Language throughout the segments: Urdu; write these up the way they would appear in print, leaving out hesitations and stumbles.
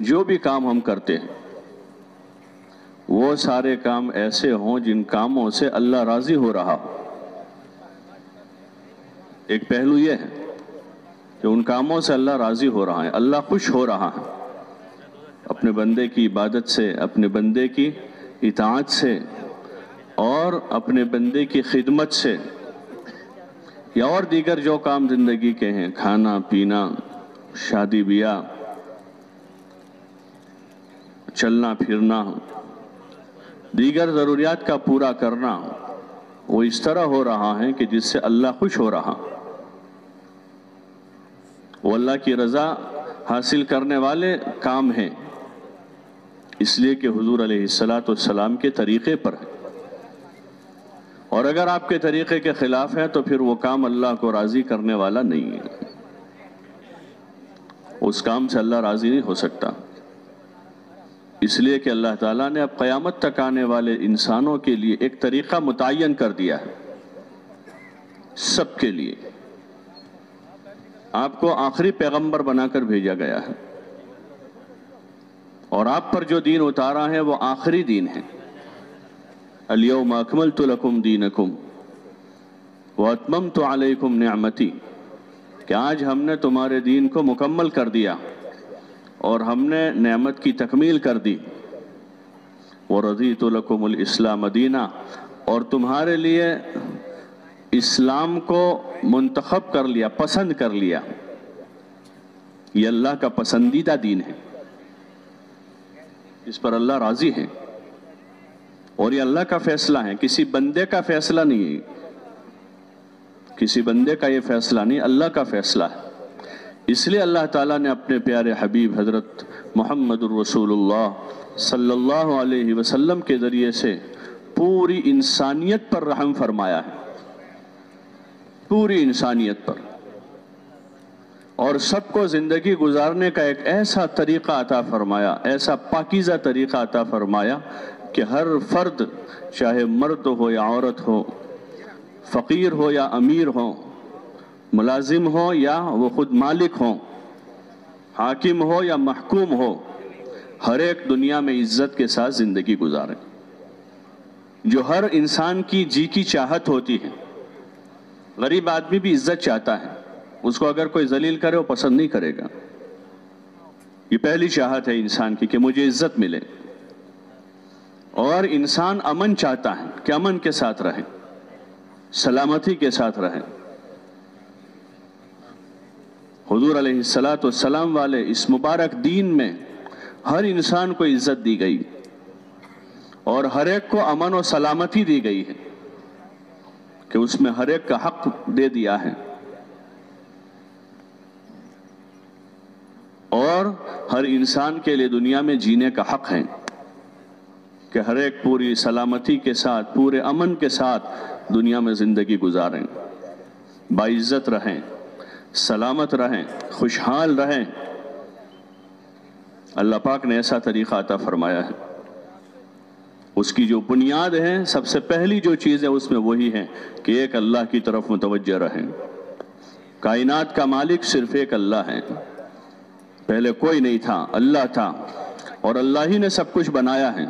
جو بھی کام ہم کرتے ہیں وہ سارے کام ایسے ہوں جن کاموں سے اللہ راضی ہو رہا ہو۔ ایک پہلو یہ ہے کہ ان کاموں سے اللہ راضی ہو رہا ہے، اللہ خوش ہو رہا ہے اپنے بندے کی عبادت سے، اپنے بندے کی اطاعت سے اور اپنے بندے کی خدمت سے، یا اور دیگر جو کام زندگی کے ہیں، کھانا پینا، شادی بیاہ، چلنا پھرنا، دیگر ضروریات کا پورا کرنا، وہ اس طرح ہو رہا ہے کہ جس سے اللہ خوش ہو رہا، وہ اللہ کی رضا حاصل کرنے والے کام ہیں، اس لیے کہ حضور علیہ السلام کے طریقے پر ہے۔ اور اگر آپ کے طریقے کے خلاف ہے تو پھر وہ کام اللہ کو راضی کرنے والا نہیں ہے، اس کام سے اللہ راضی نہیں ہو سکتا۔ اس لیے کہ اللہ تعالیٰ نے اب قیامت تک آنے والے انسانوں کے لیے ایک طریقہ متعین کر دیا ہے، سب کے لیے۔ آپ کو آخری پیغمبر بنا کر بھیجا گیا ہے، اور آپ پر جو دین اتارا ہے وہ آخری دین ہے۔ الیوم اکملت لکم دینکم واتممت علیکم نعمتی، کہ آج ہم نے تمہارے دین کو مکمل کر دیا اور ہم نے نعمت کی تکمیل کر دی۔ وَرَضِيتُ لَكُمُ الْإِسْلَامَ دِينًا، اور تمہارے لیے اسلام کو منتخب کر لیا، پسند کر لیا۔ یہ اللہ کا پسندیدہ دین ہے، اس پر اللہ راضی ہے، اور یہ اللہ کا فیصلہ ہے، کسی بندے کا فیصلہ نہیں ہے، کسی بندے کا یہ فیصلہ نہیں، اللہ کا فیصلہ ہے۔ اس لیے اللہ تعالیٰ نے اپنے پیارے حبیب حضرت محمد الرسول اللہ صلی اللہ علیہ وسلم کے ذریعے سے پوری انسانیت پر رحم فرمایا ہے، پوری انسانیت پر، اور سب کو زندگی گزارنے کا ایک ایسا طریقہ عطا فرمایا، ایسا پاکیزہ طریقہ عطا فرمایا کہ ہر فرد، چاہے مرد ہو یا عورت ہو، فقیر ہو یا امیر ہو، ملازم ہو یا وہ خود مالک ہوں، حاکم ہو یا محکوم ہو، ہر ایک دنیا میں عزت کے ساتھ زندگی گزارے، جو ہر انسان کی جی کی چاہت ہوتی ہے۔ غریب آدمی بھی عزت چاہتا ہے، اس کو اگر کوئی ذلیل کرے وہ پسند نہیں کرے گا، یہ پہلی چاہت ہے انسان کی کہ مجھے عزت ملے۔ اور انسان امن چاہتا ہے کہ امن کے ساتھ رہے، سلامتی کے ساتھ رہے۔ حضور علیہ السلام والے اس مبارک دین میں ہر انسان کو عزت دی گئی، اور ہر ایک کو امن و سلامتی دی گئی ہے کہ اس میں ہر ایک کا حق دے دیا ہے، اور ہر انسان کے لیے دنیا میں جینے کا حق ہے کہ ہر ایک پوری سلامتی کے ساتھ، پورے امن کے ساتھ دنیا میں زندگی گزاریں، باعزت رہیں، سلامت رہیں، خوشحال رہیں۔ اللہ پاک نے ایسا طریقہ عطا فرمایا ہے، اس کی جو بنیاد ہے، سب سے پہلی جو چیز ہے اس میں وہی ہے کہ ایک اللہ کی طرف متوجہ رہیں۔ کائنات کا مالک صرف ایک اللہ ہے، پہلے کوئی نہیں تھا، اللہ تھا، اور اللہ ہی نے سب کچھ بنایا ہے،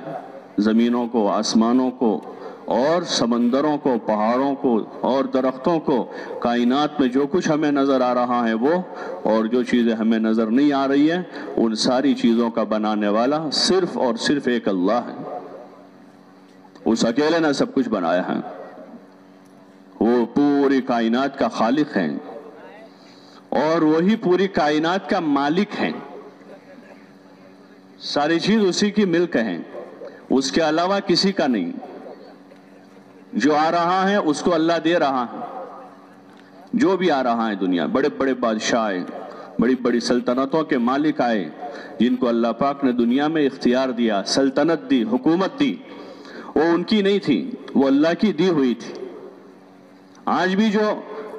زمینوں کو، آسمانوں کو، اور سمندروں کو، پہاڑوں کو، اور درختوں کو۔ کائنات میں جو کچھ ہمیں نظر آ رہا ہے وہ، اور جو چیزیں ہمیں نظر نہیں آ رہی ہیں، ان ساری چیزوں کا بنانے والا صرف اور صرف ایک اللہ ہے، اس اکیلے نے سب کچھ بنایا ہے، وہ پوری کائنات کا خالق ہے، اور وہی پوری کائنات کا مالک ہے، ساری چیز اسی کی ملک ہے، اس کے علاوہ کسی کا نہیں۔ جو آ رہا ہے اس کو اللہ دے رہا ہے، جو بھی آ رہا ہے دنیا، بڑے بڑے بادشاہ آئے، بڑی بڑی سلطنتوں کے مالک آئے، جن کو اللہ پاک نے دنیا میں اختیار دیا، سلطنت دی، حکومت دی، وہ ان کی نہیں تھی، وہ اللہ کی دی ہوئی تھی۔ آج بھی جو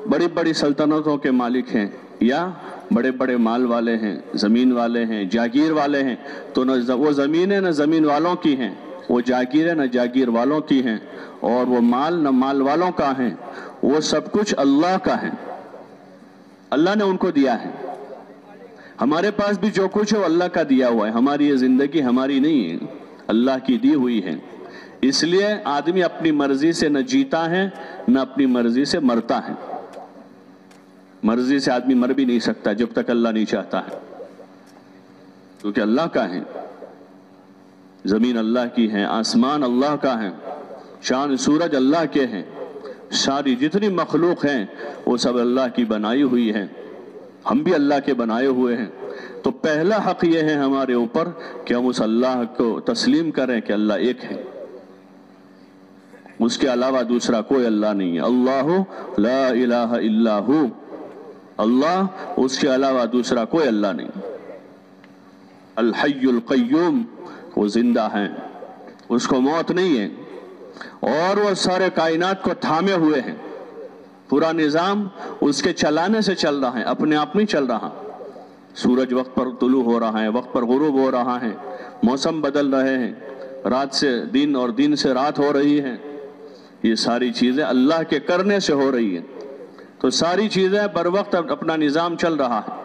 بڑی بڑی سلطنتوں کے مالک ہیں یا بڑے بڑے مال والے ہیں، زمین والے ہیں، جاگیر والے ہیں، تو نہ وہ زمینیں نہ زمین والوں کی ہیں، وہ جاگیریں نہ جاگیر والوں کی ہیں، اور وہ مال نہ مال والوں کا ہیں، وہ سب کچھ اللہ کا ہے، اللہ نے ان کو دیا ہے۔ ہمارے پاس بھی جو کچھ ہے وہ اللہ کا دیا ہوا ہے. ہماری یہ زندگی ہماری نہیں ہے، اللہ کی دی ہوئی ہے. اس لیے آدمی اپنی مرضی سے نہ جیتا ہے نہ اپنی مرضی سے مرتا ہے. مرضی سے آدمی مر بھی نہیں سکتا جب تک اللہ نہیں چاہتا ہے، کیونکہ اللہ کا ہے. زمین اللہ کی ہے، آسمان اللہ کا ہے، چاند سورج اللہ کے ہیں، ساری جتنی مخلوق ہیں وہ سب اللہ کی بنائی ہوئی ہیں. ہم بھی اللہ کے بنائے ہوئے ہیں. تو پہلا حق یہ ہے ہمارے اوپر کہ ہم اس اللہ کو تسلیم کریں کہ اللہ ایک ہے، اس کے علاوہ دوسرا کوئی اللہ نہیں ہے. اللہ لا الہ الا ہو، اللہ، اس کے علاوہ دوسرا کوئی اللہ نہیں. الحی القیوم، وہ زندہ ہیں، اس کو موت نہیں ہے، اور وہ سارے کائنات کو تھامے ہوئے ہیں. پورا نظام اس کے چلانے سے چل رہا ہے، اپنے آپ نہیں چل رہا. سورج وقت پر طلوع ہو رہا ہے، وقت پر غروب ہو رہا ہے، موسم بدل رہے ہیں، رات سے دن اور دن سے رات ہو رہی ہے. یہ ساری چیزیں اللہ کے کرنے سے ہو رہی ہیں. تو ساری چیزیں بر وقت اپنا نظام چل رہا ہے،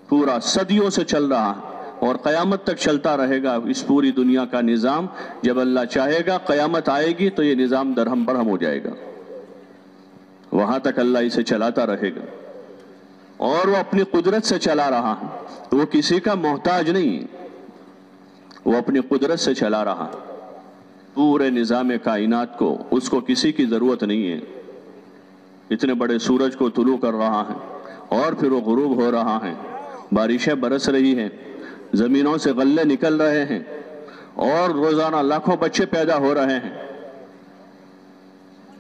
پورا صدیوں سے چل رہا ہے اور قیامت تک چلتا رہے گا. اس پوری دنیا کا نظام جب اللہ چاہے گا قیامت آئے گی تو یہ نظام درہم برہم ہو جائے گا. وہاں تک اللہ اسے چلاتا رہے گا، اور وہ اپنی قدرت سے چلا رہا ہے. وہ کسی کا محتاج نہیں ہے، وہ اپنی قدرت سے چلا رہا پورے نظام کائنات کو. اس کو کسی کی ضرورت نہیں ہے. اتنے بڑے سورج کو طلوع کر رہا ہے اور پھر وہ غروب ہو رہا ہے، بارشیں برس رہی ہیں، زمینوں سے غلے نکل رہے ہیں، اور روزانہ لاکھوں بچے پیدا ہو رہے ہیں.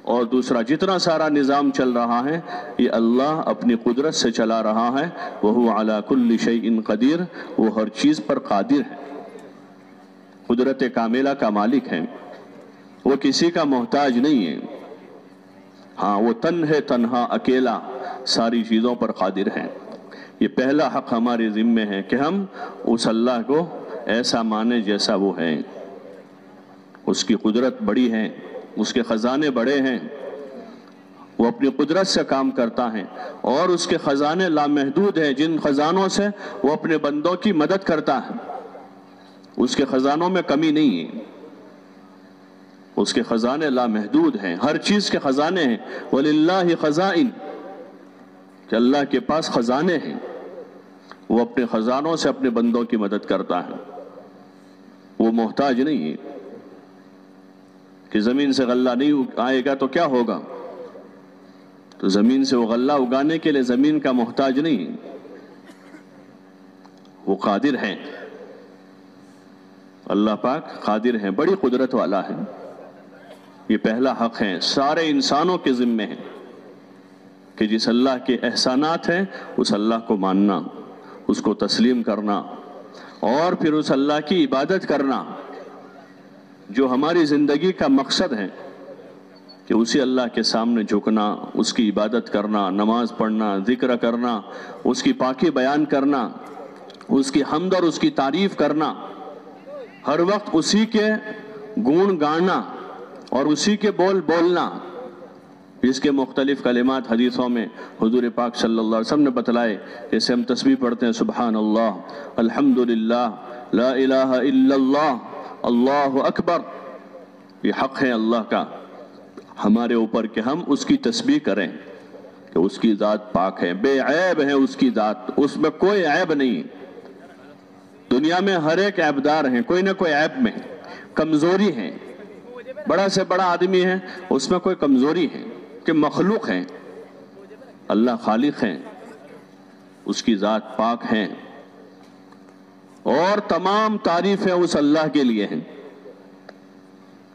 اور دوسرا جتنا سارا نظام چل رہا ہے یہ اللہ اپنی قدرت سے چلا رہا ہے. وَهُوَ عَلَى كُلِّ شَيْءٍ قَدِيرٌ، وہ ہر چیز پر قادر ہے، قدرت کاملہ کا مالک ہے. وہ کسی کا محتاج نہیں ہے. ہاں، وہ تنہا اکیلا ساری چیزوں پر قادر ہے. یہ پہلا حق ہمارے ذمے ہے کہ ہم اس اللہ کو ایسا مانیں جیسا وہ ہے. اس کی قدرت بڑی ہے، اس کے خزانے بڑے ہیں، وہ اپنی قدرت سے کام کرتا ہے، اور اس کے خزانے لامحدود ہیں جن خزانوں سے وہ اپنے بندوں کی مدد کرتا ہے. اس کے خزانوں میں کمی نہیں ہے، اس کے خزانے لامحدود ہیں، ہر چیز کے خزانے ہیں. وَلِلَّهِ خَزَائِن، کہ اللہ کے پاس خزانے ہیں، وہ اپنے خزانوں سے اپنے بندوں کی مدد کرتا ہے. وہ محتاج نہیں ہے کہ زمین سے غلہ نہیں آئے گا تو کیا ہوگا. تو زمین سے وہ غلہ اگانے کے لیے زمین کا محتاج نہیں ہے، وہ قادر ہیں. اللہ پاک قادر ہیں، بڑی قدرت والا ہے. یہ پہلا حق ہے، سارے انسانوں کے ذمے ہیں کہ جس اللہ کے احسانات ہیں اس اللہ کو ماننا، اس کو تسلیم کرنا، اور پھر اس اللہ کی عبادت کرنا جو ہماری زندگی کا مقصد ہے، کہ اسی اللہ کے سامنے جھکنا، اس کی عبادت کرنا، نماز پڑھنا، ذکر کرنا، اس کی پاکی بیان کرنا، اس کی حمد اور اس کی تعریف کرنا، ہر وقت اسی کے گون گانا اور اسی کے بول بولنا. اس کے مختلف کلمات حدیثوں میں حضور پاک صلی اللہ علیہ وسلم نے بتلائے. جیسے ہم تسبیح پڑھتے ہیں سبحان اللہ، الحمدللہ، لا الہ الا اللہ، اللہ اکبر. یہ حق ہے اللہ کا ہمارے اوپر کہ ہم اس کی تسبیح کریں، کہ اس کی ذات پاک ہے، بے عیب ہے اس کی ذات، اس میں کوئی عیب نہیں. دنیا میں ہر ایک عیبدار ہیں، کوئی نہ کوئی عیب میں کمزوری ہے. بڑا سے بڑا آدمی ہے اس میں کوئی کمزوری ہے کہ مخلوق ہیں. اللہ خالق ہیں، اس کی ذات پاک ہیں، اور تمام تعریفیں اس اللہ کے لیے ہیں.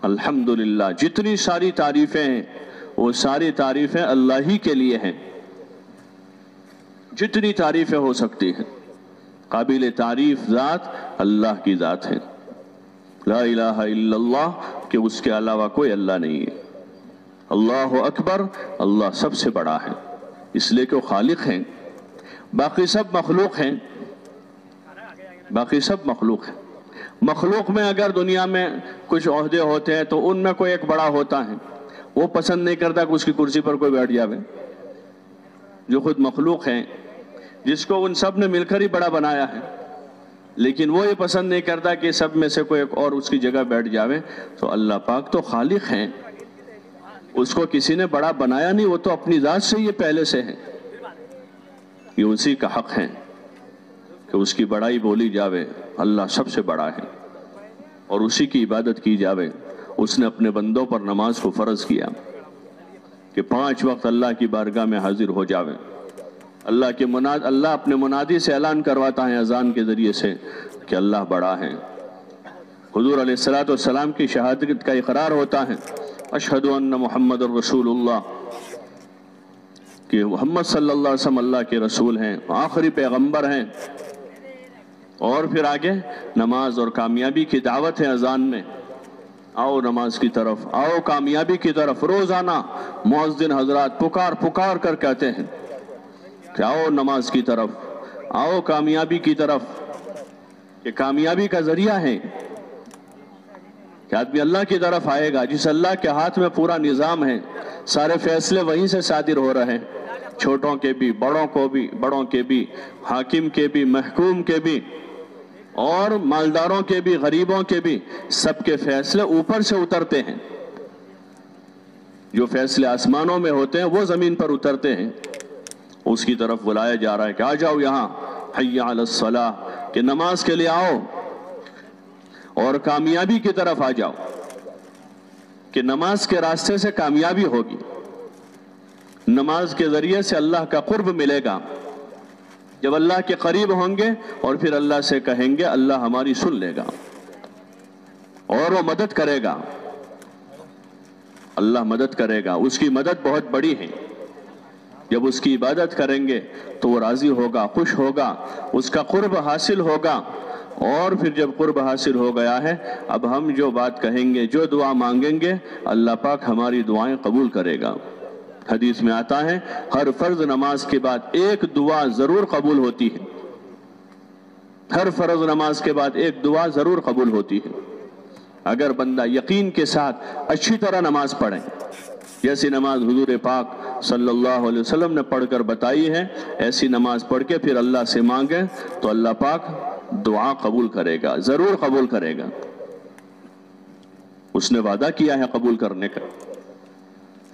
الحمدللہ، جتنی ساری تعریفیں ہیں وہ ساری تعریفیں اللہ ہی کے لیے ہیں. جتنی تعریفیں ہو سکتی ہیں، قابل تعریف ذات اللہ کی ذات ہے. لا الہ الا اللہ، کہ اس کے علاوہ کوئی اللہ نہیں ہے. اللہ اکبر، اللہ سب سے بڑا ہے، اس لیے کہ وہ خالق ہیں. باقی سب مخلوق ہیں، باقی سب مخلوق ہیں. مخلوق میں اگر دنیا میں کچھ عہدے ہوتے ہیں تو ان میں کوئی ایک بڑا ہوتا ہے، وہ پسند نہیں کرتا کہ اس کی کرسی پر کوئی بیٹھ جاوے. جو خود مخلوق ہیں جس کو ان سب نے مل کر ہی بڑا بنایا ہے، لیکن وہ یہ پسند نہیں کرتا کہ سب میں سے کوئی ایک اور اس کی جگہ بیٹھ جاوے. تو اللہ پاک تو خالق ہیں، اس کو کسی نے بڑا بنایا نہیں، وہ تو اپنی ذات سے یہ پہلے سے ہے. یہ اسی کا حق ہے کہ اس کی بڑائی بولی جاوے. اللہ سب سے بڑا ہے اور اسی کی عبادت کی جاوے. اس نے اپنے بندوں پر نماز کو فرض کیا کہ 5 وقت اللہ کی بارگاہ میں حاضر ہو جاوے. اللہ اپنے منادی سے اعلان کرواتا ہے اذان کے ذریعے سے کہ اللہ بڑا ہے. حضور علیہ السلام کی شہادت کا اقرار ہوتا ہے، اشہد ان محمد الرسول اللہ، کہ محمد صلی اللہ علیہ وسلم اللہ کے رسول ہیں، آخری پیغمبر ہیں. اور پھر آگے نماز اور کامیابی کی دعوت ہے اذان میں. آؤ نماز کی طرف، آؤ کامیابی کی طرف. روزانہ مؤذن حضرات پکار کر کہتے ہیں کہ آؤ نماز کی طرف، آؤ کامیابی کی طرف. یہ کامیابی کا ذریعہ ہے کہ آدمی اللہ کی طرف آئے گا، جس اللہ کے ہاتھ میں پورا نظام ہے. سارے فیصلے وہیں سے صادر ہو رہے ہیں، چھوٹوں کے بھی، بڑوں کے بھی، حاکم کے بھی، محکوم کے بھی، اور مالداروں کے بھی، غریبوں کے بھی. سب کے فیصلے اوپر سے اترتے ہیں. جو فیصلے آسمانوں میں ہوتے ہیں وہ زمین پر اترتے ہیں. اس کی طرف بلایا جا رہا ہے کہ آ جاؤ یہاں، حی علی الصلاح، کہ نماز کے لیے آؤ اور کامیابی کی طرف آ جاؤ، کہ نماز کے راستے سے کامیابی ہوگی. نماز کے ذریعے سے اللہ کا قرب ملے گا. جب اللہ کے قریب ہوں گے اور پھر اللہ سے کہیں گے اللہ ہماری سن لے گا اور وہ مدد کرے گا. اللہ مدد کرے گا، اس کی مدد بہت بڑی ہے. جب اس کی عبادت کریں گے تو وہ راضی ہوگا، خوش ہوگا، اس کا قرب حاصل ہوگا. اور پھر جب قرب حاصل ہو گیا ہے، اب ہم جو بات کہیں گے، جو دعا مانگیں گے، اللہ پاک ہماری دعائیں قبول کرے گا. حدیث میں آتا ہے ہر فرض نماز کے بعد ایک دعا ضرور قبول ہوتی ہے. ہر فرض نماز کے بعد ایک دعا ضرور قبول ہوتی ہے اگر بندہ یقین کے ساتھ اچھی طرح نماز پڑھے، جیسی نماز حضور پاک صلی اللہ علیہ وسلم نے پڑھ کر بتائی ہے. ایسی نماز پڑھ کے پھر اللہ سے مانگے تو اللہ پاک دعا قبول کرے گا، ضرور قبول کرے گا. اس نے وعدہ کیا ہے قبول کرنے کا،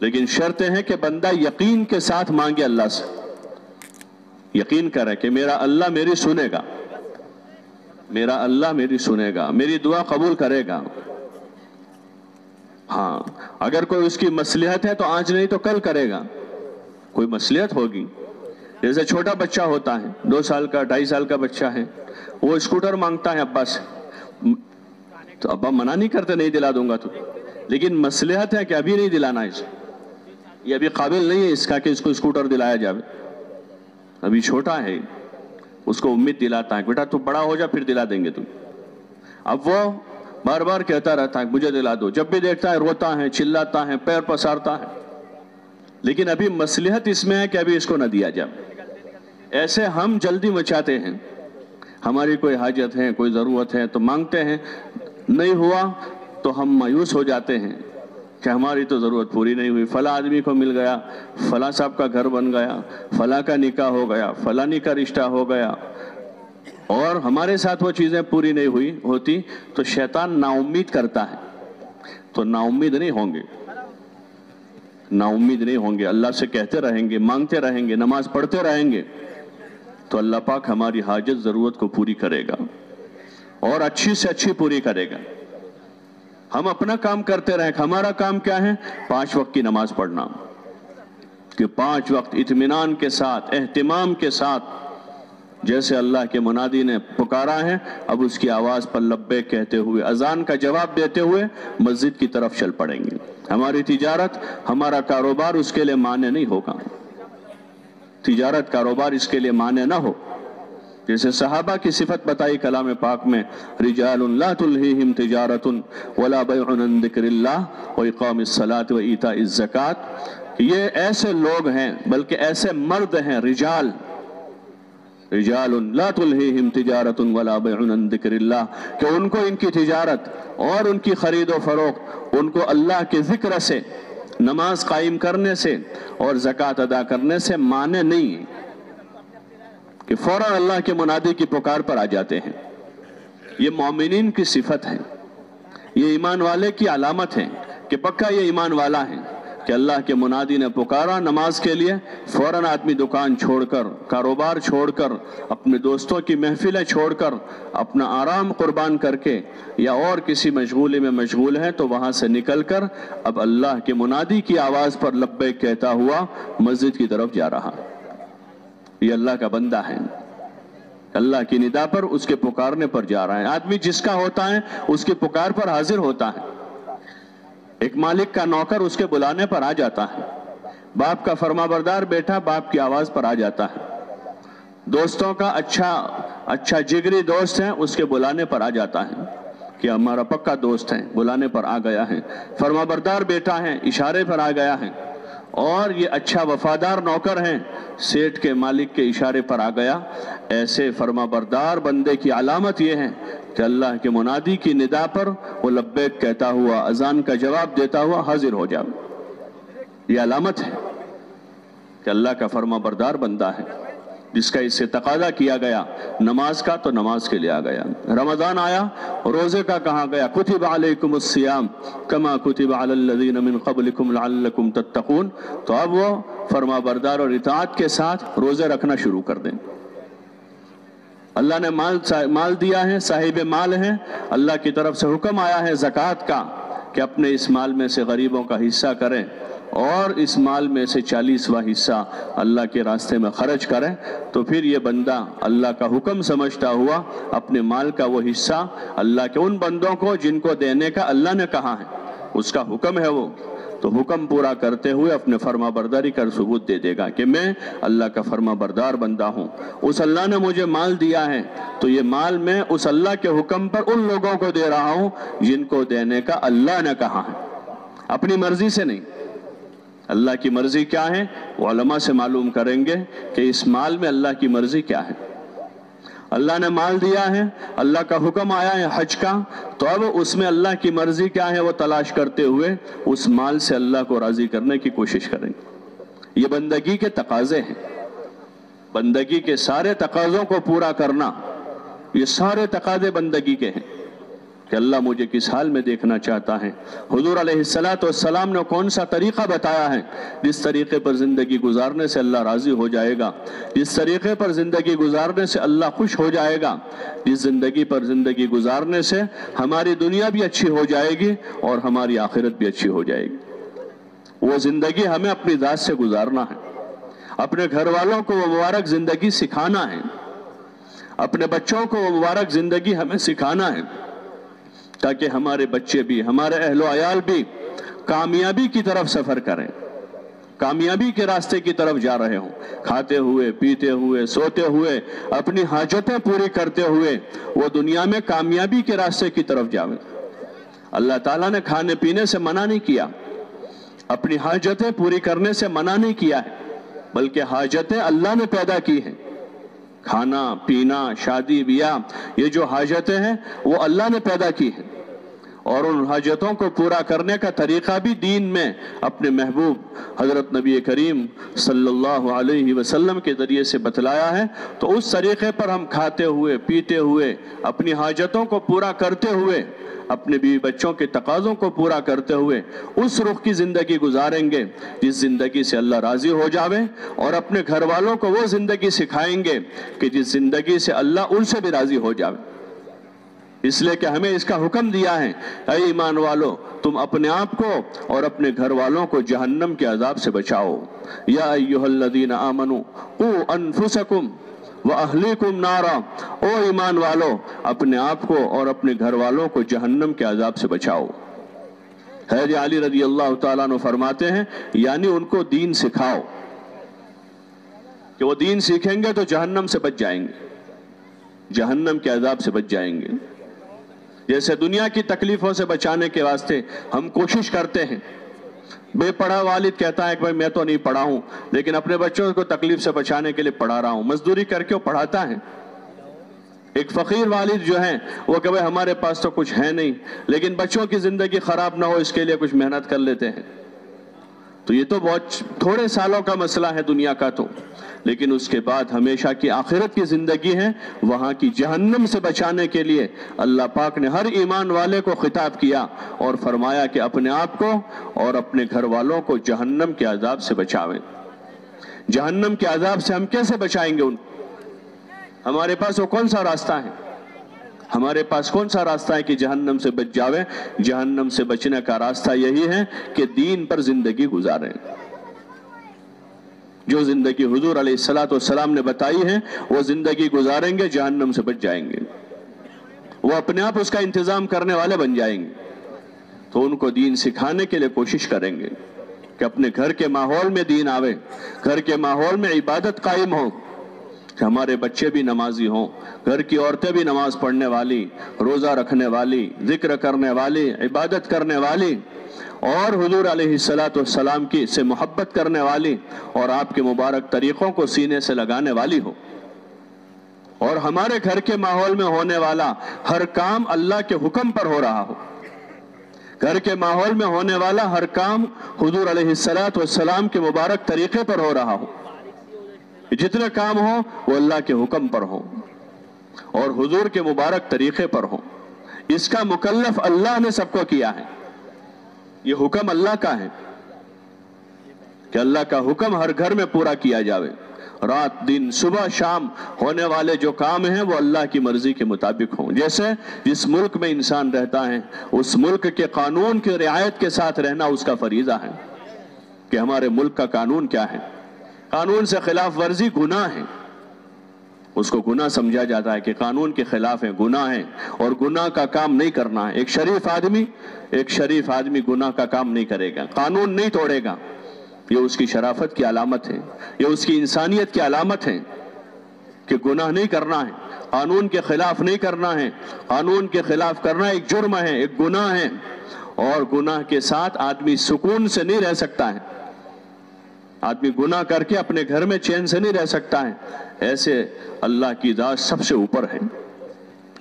لیکن شرط ہے کہ بندہ یقین کے ساتھ مانگے. اللہ سے یقین کرے کہ میرا اللہ میری سنے گا، میرا اللہ میری سنے گا، میری دعا قبول کرے گا. ہاں، اگر کوئی اس کی مصلحت ہے تو آج نہیں تو کل کرے گا. کوئی مصلحت ہوگی، جیسے چھوٹا بچہ ہوتا ہے، 2 سال کا 2.5 سال کا بچہ ہے، وہ اسکوٹر مانگتا ہے ابا سے، تو ابا منع نہیں کرتے نہیں دلا دوں گا تو، لیکن مصلحت ہے کہ ابھی نہیں دلانا ہے، یہ ابھی قابل نہیں ہے اس کا کہ اس کو اسکوٹر دلایا جائے، ابھی چھوٹا ہے. اس کو امید دلاتا ہے بیٹا تو بڑا ہو جا پھر دلا دیں گے تم. اب وہ بار بار کہتا رہتا ہے مجھے دلا دو، جب بھی دیکھتا ہے روتا ہے، چلاتا ہے، پیر پسارتا ہے، لیکن ابھی مصلحت اس میں ہے کہ ابھی اس کو نہ دیا جائے. ایسے ہم جلدی مچاتے ہیں، ہماری کوئی حاجت ہے، کوئی ضرورت ہے تو مانگتے ہیں، نہیں ہوا تو ہم مایوس ہو جاتے ہیں کہ ہماری تو ضرورت پوری نہیں ہوئی. فلاں آدمی کو مل گیا، فلاں صاحب کا گھر بن گیا، فلاں کا نکاح ہو گیا، فلانی کا رشتہ ہو گیا، اور ہمارے ساتھ وہ چیزیں پوری نہیں ہوئی ہوتی تو شیطان نا امید کرتا ہے. تو نا امید نہیں ہوں گے، نا امید نہیں ہوں گے. اللہ سے کہتے رہیں گے، مانگتے رہیں گے، نماز پڑھتے رہیں گے تو اللہ پاک ہماری حاجت ضرورت کو پوری کرے گا اور اچھی سے اچھی پوری کرے گا. ہم اپنا کام کرتے رہیں. ہمارا کام کیا ہے؟ 5 وقت کی نماز پڑھنا، کہ 5 وقت اطمینان کے ساتھ، اہتمام کے ساتھ، جیسے اللہ کے منادی نے پکارا ہے اب اس کی آواز پر لبیک کہتے ہوئے، اذان کا جواب دیتے ہوئے مسجد کی طرف چل پڑیں گے. ہماری تجارت، ہمارا کاروبار اس کے لیے مانع نہیں ہوگا. تجارت کاروبار اس کے لیے مانع نہ ہو. جیسے صحابہ کی صفت بتائی کلام پاک میں، رجال لا تلہیہم تجارت ولا بیع عن ذکر اللہ واقام الصلاۃ وایتاء الزکاۃ. یہ ایسے لوگ ہیں، بلکہ ایسے مرد ہیں، رجال لا تلہیہم تجارت ولا بیع عن ذکر اللہ، کہ ان کو ان کی تجارت اور ان کی خرید و فروخت ان کو اللہ کے ذکر سے، نماز قائم کرنے سے اور زکوٰۃ ادا کرنے سے مانع نہیں ہے. کہ فوراً اللہ کے منادی کی پکار پر آ جاتے ہیں۔ یہ مومنین کی صفت ہے، یہ ایمان والے کی علامت ہے کہ پکا یہ ایمان والا ہے کہ اللہ کے منادی نے پکارا نماز کے لیے، فوراً آدمی دکان چھوڑ کر، کاروبار چھوڑ کر، اپنے دوستوں کی محفلیں چھوڑ کر، اپنا آرام قربان کر کے یا اور کسی مشغولی میں مشغول ہے تو وہاں سے نکل کر اب اللہ کے منادی کی آواز پر لبیک کہتا ہوا مسجد کی طرف جا رہا۔ یہ اللہ کا بندہ ہے، اللہ کی ندا پر، اس کے پکارنے پر جا رہا ہے۔ آدمی جس کا ہوتا ہے اس کی پکار پر حاضر ہوتا ہے۔ ایک مالک کا نوکر اس کے بلانے پر آ جاتا ہے، باپ کا فرما بردار بیٹا باپ کی آواز پر آ جاتا ہے، دوستوں کا اچھا جگری دوست ہے اس کے بلانے پر آ جاتا ہے کہ ہمارا پکا دوست ہے، بلانے پر آ گیا ہے، فرما بردار بیٹا ہے اشارے پر آ گیا ہے، اور یہ اچھا وفادار نوکر ہیں، سیٹ کے مالک کے اشارے پر آ گیا۔ ایسے فرما بردار بندے کی علامت یہ ہے کہ اللہ کے منادی کی ندا پر وہ لبیک کہتا ہوا، اذان کا جواب دیتا ہوا حاضر ہو جاؤ۔ یہ علامت ہے کہ اللہ کا فرما بردار بندہ ہے، جس کا اس سے تقاضا کیا گیا نماز کا تو نماز کے لیے آ گیا۔ رمضان آیا، روزے کا کہا گیا کتب علیکم الصیام کما کتب علی الذین من قبلکم لعلکم تتقون، تو اب وہ فرما بردار اور اطاعت کے ساتھ روزے رکھنا شروع کر دیں۔ اللہ نے مال دیا ہے، صاحب مال ہیں، اللہ کی طرف سے حکم آیا ہے زکوٰۃ کا کہ اپنے اس مال میں سے غریبوں کا حصہ کریں اور اس مال میں سے 40واں حصہ اللہ کے راستے میں خرچ کریں، تو پھر یہ بندہ اللہ کا حکم سمجھتا ہوا اپنے مال کا وہ حصہ اللہ کے ان بندوں کو جن کو دینے کا اللہ نے کہا ہے، اس کا حکم ہے وہ، تو حکم پورا کرتے ہوئے اپنے فرما برداری کا ثبوت دے دے گا کہ میں اللہ کا فرما بردار بندہ ہوں، اس اللہ نے مجھے مال دیا ہے تو یہ مال میں اس اللہ کے حکم پر ان لوگوں کو دے رہا ہوں جن کو دینے کا اللہ نے کہا ہے، اپنی مرضی سے نہیں۔ اللہ کی مرضی کیا ہے وہ علماء سے معلوم کریں گے کہ اس مال میں اللہ کی مرضی کیا ہے۔ اللہ نے مال دیا ہے، اللہ کا حکم آیا ہے حج کا، تو اب اس میں اللہ کی مرضی کیا ہے وہ تلاش کرتے ہوئے اس مال سے اللہ کو راضی کرنے کی کوشش کریں گے۔ یہ بندگی کے تقاضے ہیں، بندگی کے سارے تقاضوں کو پورا کرنا، یہ سارے تقاضے بندگی کے ہیں کہ اللہ مجھے کس حال میں دیکھنا چاہتا ہے۔ حضور علیہ السلام نے کون سا طریقہ بتایا ہے جس طریقے پر زندگی گزارنے سے اللہ راضی ہو جائے گا، جس طریقے پر زندگی گزارنے سے اللہ خوش ہو جائے گا، جس زندگی پر زندگی گزارنے سے ہماری دنیا بھی اچھی ہو جائے گی اور ہماری آخرت بھی اچھی ہو جائے گی۔ وہ زندگی ہمیں اپنی ذات سے گزارنا ہے، اپنے گھر والوں کو وہ مبارک زندگی سکھانا ہے، اپنے بچوں کو وہ مبارک زندگی ہمیں سکھانا ہے، تاکہ ہمارے بچے بھی، ہمارے اہل و عیال بھی کامیابی کی طرف سفر کریں، کامیابی کے راستے کی طرف جا رہے ہوں، کھاتے ہوئے، پیتے ہوئے، سوتے ہوئے، اپنی حاجتیں پوری کرتے ہوئے وہ دنیا میں کامیابی کے راستے کی طرف جاویں۔ اللہ تعالیٰ نے کھانے پینے سے منع نہیں کیا، اپنی حاجتیں پوری کرنے سے منع نہیں کیا ہے، بلکہ حاجتیں اللہ نے پیدا کی ہیں۔ کھانا پینا، شادی بیاہ، یہ جو حاجتیں ہیں وہ اللہ نے پیدا کی ہیں، اور ان حاجتوں کو پورا کرنے کا طریقہ بھی دین میں اپنے محبوب حضرت نبی کریم صلی اللہ علیہ وسلم کے ذریعے سے بتلایا ہے۔ تو اس طریقے پر ہم کھاتے ہوئے، پیتے ہوئے، اپنی حاجتوں کو پورا کرتے ہوئے، اپنے بیوی بچوں کے تقاضوں کو پورا کرتے ہوئے اس رخ کی زندگی گزاریں گے جس زندگی سے اللہ راضی ہو جاوے، اور اپنے گھر والوں کو وہ زندگی سکھائیں گے کہ جس زندگی سے اللہ ان سے بھی راضی ہو جاوے۔ اس لیے کہ ہمیں اس کا حکم دیا ہے، اے ایمان والو تم اپنے آپ کو اور اپنے گھر والوں کو جہنم کے عذاب سے بچاؤ۔ یا ایھا الذین آمنوا قوا انفسکم وَأَهْلِكُمْ نَارًا، او ایمان والو اپنے آپ کو اور اپنے گھر والوں کو جہنم کے عذاب سے بچاؤ۔ حضرت علی رضی اللہ تعالیٰ عنہ فرماتے ہیں یعنی ان کو دین سکھاؤ کہ وہ دین سیکھیں گے تو جہنم سے بچ جائیں گے، جہنم کے عذاب سے بچ جائیں گے۔ جیسے دنیا کی تکلیفوں سے بچانے کے واسطے ہم کوشش کرتے ہیں، بے پڑھا والد کہتا ہے کہ بھائی میں تو نہیں پڑھا ہوں لیکن اپنے بچوں کو تکلیف سے بچانے کے لیے پڑھا رہا ہوں، مزدوری کر کے وہ پڑھاتا ہے۔ ایک فقیر والد جو ہیں وہ کہ بھائی ہمارے پاس تو کچھ ہے نہیں لیکن بچوں کی زندگی خراب نہ ہو اس کے لیے کچھ محنت کر لیتے ہیں۔ تو یہ تو بہت تھوڑے سالوں کا مسئلہ ہے دنیا کا، تو لیکن اس کے بعد ہمیشہ کی آخرت کی زندگی ہے، وہاں کی جہنم سے بچانے کے لیے اللہ پاک نے ہر ایمان والے کو خطاب کیا اور فرمایا کہ اپنے آپ کو اور اپنے گھر والوں کو جہنم کے عذاب سے بچاویں۔ جہنم کے عذاب سے ہم کیسے بچائیں گے ان کو؟ ہمارے پاس وہ کون سا راستہ ہے؟ ہمارے پاس کون سا راستہ ہے کہ جہنم سے بچ جاویں؟ جہنم سے بچنے کا راستہ یہی ہے کہ دین پر زندگی گزاریں۔ جو زندگی حضور علیہ السلام نے بتائی ہے وہ زندگی گزاریں گے، جہنم سے بچ جائیں گے، وہ اپنے آپ اس کا انتظام کرنے والے بن جائیں گے۔ تو ان کو دین سکھانے کے لیے کوشش کریں گے کہ اپنے گھر کے ماحول میں دین آوے، گھر کے ماحول میں عبادت قائم ہو، کہ ہمارے بچے بھی نمازی ہوں، گھر کی عورتیں بھی نماز پڑھنے والی، روزہ رکھنے والی، ذکر کرنے والی، عبادت کرنے والی، اور حضور علیہ السلام کی سے محبت کرنے والی اور آپ کے مبارک طریقوں کو سینے سے لگانے والی ہو۔ اور ہمارے گھر کے ماحول میں ہونے والا ہر کام اللہ کے حکم پر ہو رہا ہو، گھر کے ماحول میں ہونے والا ہر کام حضور علیہ السلام کے مبارک طریقے پر ہو رہا ہو، جتنے کام ہوں وہ اللہ کے حکم پر ہوں اور حضور کے مبارک طریقے پر ہوں۔ اس کا مکلف اللہ نے سب کو کیا ہے، یہ حکم اللہ کا ہے کہ اللہ کا حکم ہر گھر میں پورا کیا جاوے۔ رات دن صبح شام ہونے والے جو کام ہیں وہ اللہ کی مرضی کے مطابق ہوں۔ جیسے جس ملک میں انسان رہتا ہے اس ملک کے قانون کی رعایت کے ساتھ رہنا اس کا فریضہ ہے کہ ہمارے ملک کا قانون کیا ہے۔ قانون سے خلاف ورزی گناہ ہے، اس کو گناہ سمجھا جاتا ہے کہ قانون کے خلاف ہے، گناہ ہے اور گناہ کا کام نہیں کرنا ہے۔ ایک شریف آدمی گناہ کا کام نہیں کرے گا، قانون نہیں توڑے گا، یہ اس کی شرافت کی علامت ہے، یہ اس کی انسانیت کی علامت ہے کہ گناہ نہیں کرنا ہے، قانون کے خلاف نہیں کرنا ہے۔ قانون کے خلاف کرنا ایک جرم ہے، ایک گناہ ہے، اور گناہ کے ساتھ آدمی سکون سے نہیں رہ سکتا ہے۔ آدمی گناہ کر کے اپنے گھر میں چین سے نہیں رہ سکتا ہے۔ ایسے اللہ کی ذات سب سے اوپر ہے،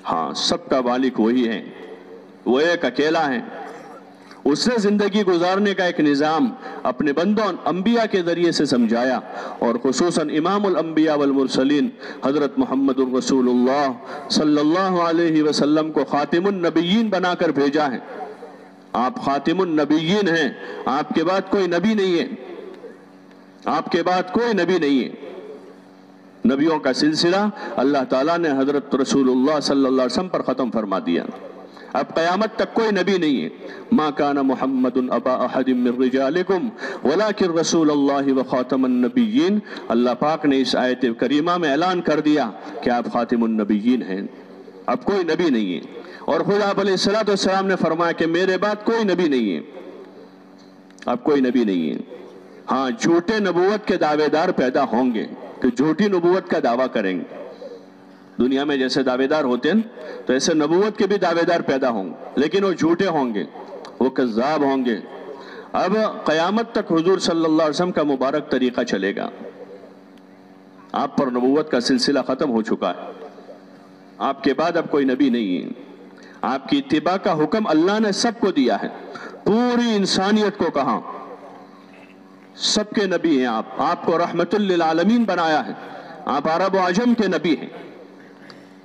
ہاں سب کا مالک وہی ہے، وہ ایک اکیلا ہے۔ اس نے زندگی گزارنے کا ایک نظام اپنے بندوں انبیاء کے ذریعے سے سمجھایا، اور خصوصاً امام الانبیاء والمرسلین حضرت محمد الرسول اللہ صلی اللہ علیہ وسلم کو خاتم النبیین بنا کر بھیجا ہے۔ آپ خاتم النبیین ہیں، آپ کے بعد کوئی نبی نہیں ہے، آپ کے بعد کوئی نبی نہیں ہے۔ نبیوں کا سلسلہ اللہ تعالیٰ نے حضرت رسول اللہ صلی اللہ علیہ وسلم پر ختم فرما دیا، اب قیامت تک کوئی نبی نہیں ہے۔ ما کان محمد ابا احد من رجالکم ولکن رسول اللہ وخاتم النبیین۔ اللہ پاک نے اس آیت کریمہ میں اعلان کر دیا کہ آپ خاتم النبیین ہیں، اب کوئی نبی نہیں ہے۔ اور خود آپ علیہ السلام نے فرمایا کہ میرے بعد کوئی نبی نہیں ہے، اب کوئی نبی نہیں ہے۔ ہاں جھوٹے نبوت کے دعوے دار پیدا ہوں گے کہ جھوٹی نبوت کا دعویٰ کریں گے۔ دنیا میں جیسے دعوے دار ہوتے ہیں تو ایسے نبوت کے بھی دعوے دار پیدا ہوں گے، لیکن وہ جھوٹے ہوں گے، وہ کذاب ہوں گے۔ اب قیامت تک حضور صلی اللہ علیہ وسلم کا مبارک طریقہ چلے گا۔ آپ پر نبوت کا سلسلہ ختم ہو چکا ہے، آپ کے بعد اب کوئی نبی نہیں ہے۔ آپ کی اتباع کا حکم اللہ نے سب کو دیا ہے، پوری انسانیت کو کہا سب کے نبی ہیں آپ کو رحمت للعالمین بنایا ہے، آپ عرب و عجم کے نبی ہیں،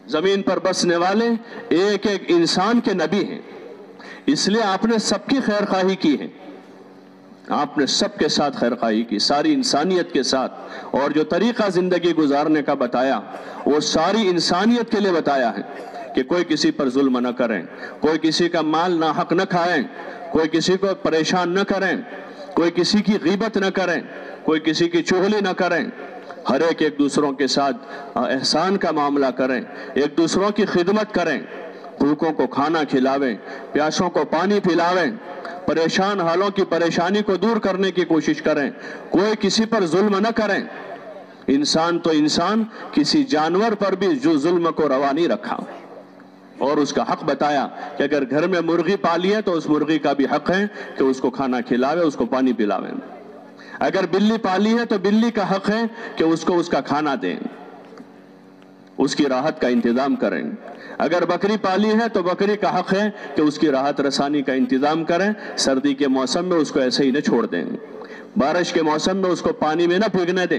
زمین پر بسنے والے ایک ایک انسان کے نبی ہیں۔ اس لیے آپ نے سب کی خیر خواہی کی ہے، آپ نے سب کے ساتھ خیر خواہی کی، ساری انسانیت کے ساتھ، اور جو طریقہ زندگی گزارنے کا بتایا وہ ساری انسانیت کے لیے بتایا ہے کہ کوئی کسی پر ظلم نہ کریں، کوئی کسی کا مال ناحق نہ کھائیں، کوئی کسی کو پریشان نہ کریں، کوئی کسی کی غیبت نہ کریں، کوئی کسی کی چغلی نہ کریں، ہر ایک دوسروں کے ساتھ احسان کا معاملہ کریں، ایک دوسروں کی خدمت کریں، بھوکوں کو کھانا کھلاویں، پیاسوں کو پانی پلاویں، پریشان حالوں کی پریشانی کو دور کرنے کی کوشش کریں، کوئی کسی پر ظلم نہ کریں۔ انسان تو انسان، کسی جانور پر بھی جو ظلم کو روا نہیں رکھا، اور اس کا حق بتایا کہ اگر گھر میں مرغی پالی ہے تو اس مرغی کا بھی حق ہے کہ اس کو کھانا کھلاوے، اس کو پانی پلاویں۔ اگر بلی پالی ہے تو بلی کا حق ہے کہ اس کو اس کا کھانا دیں، اس کی راحت کا انتظام کریں۔ اگر بکری پالی ہے تو بکری کا حق ہے کہ اس کی راحت رسانی کا انتظام کریں، سردی کے موسم میں اس کو ایسے ہی نہ چھوڑ دیں، بارش کے موسم میں اس کو پانی میں نہ بھیگنے دیں،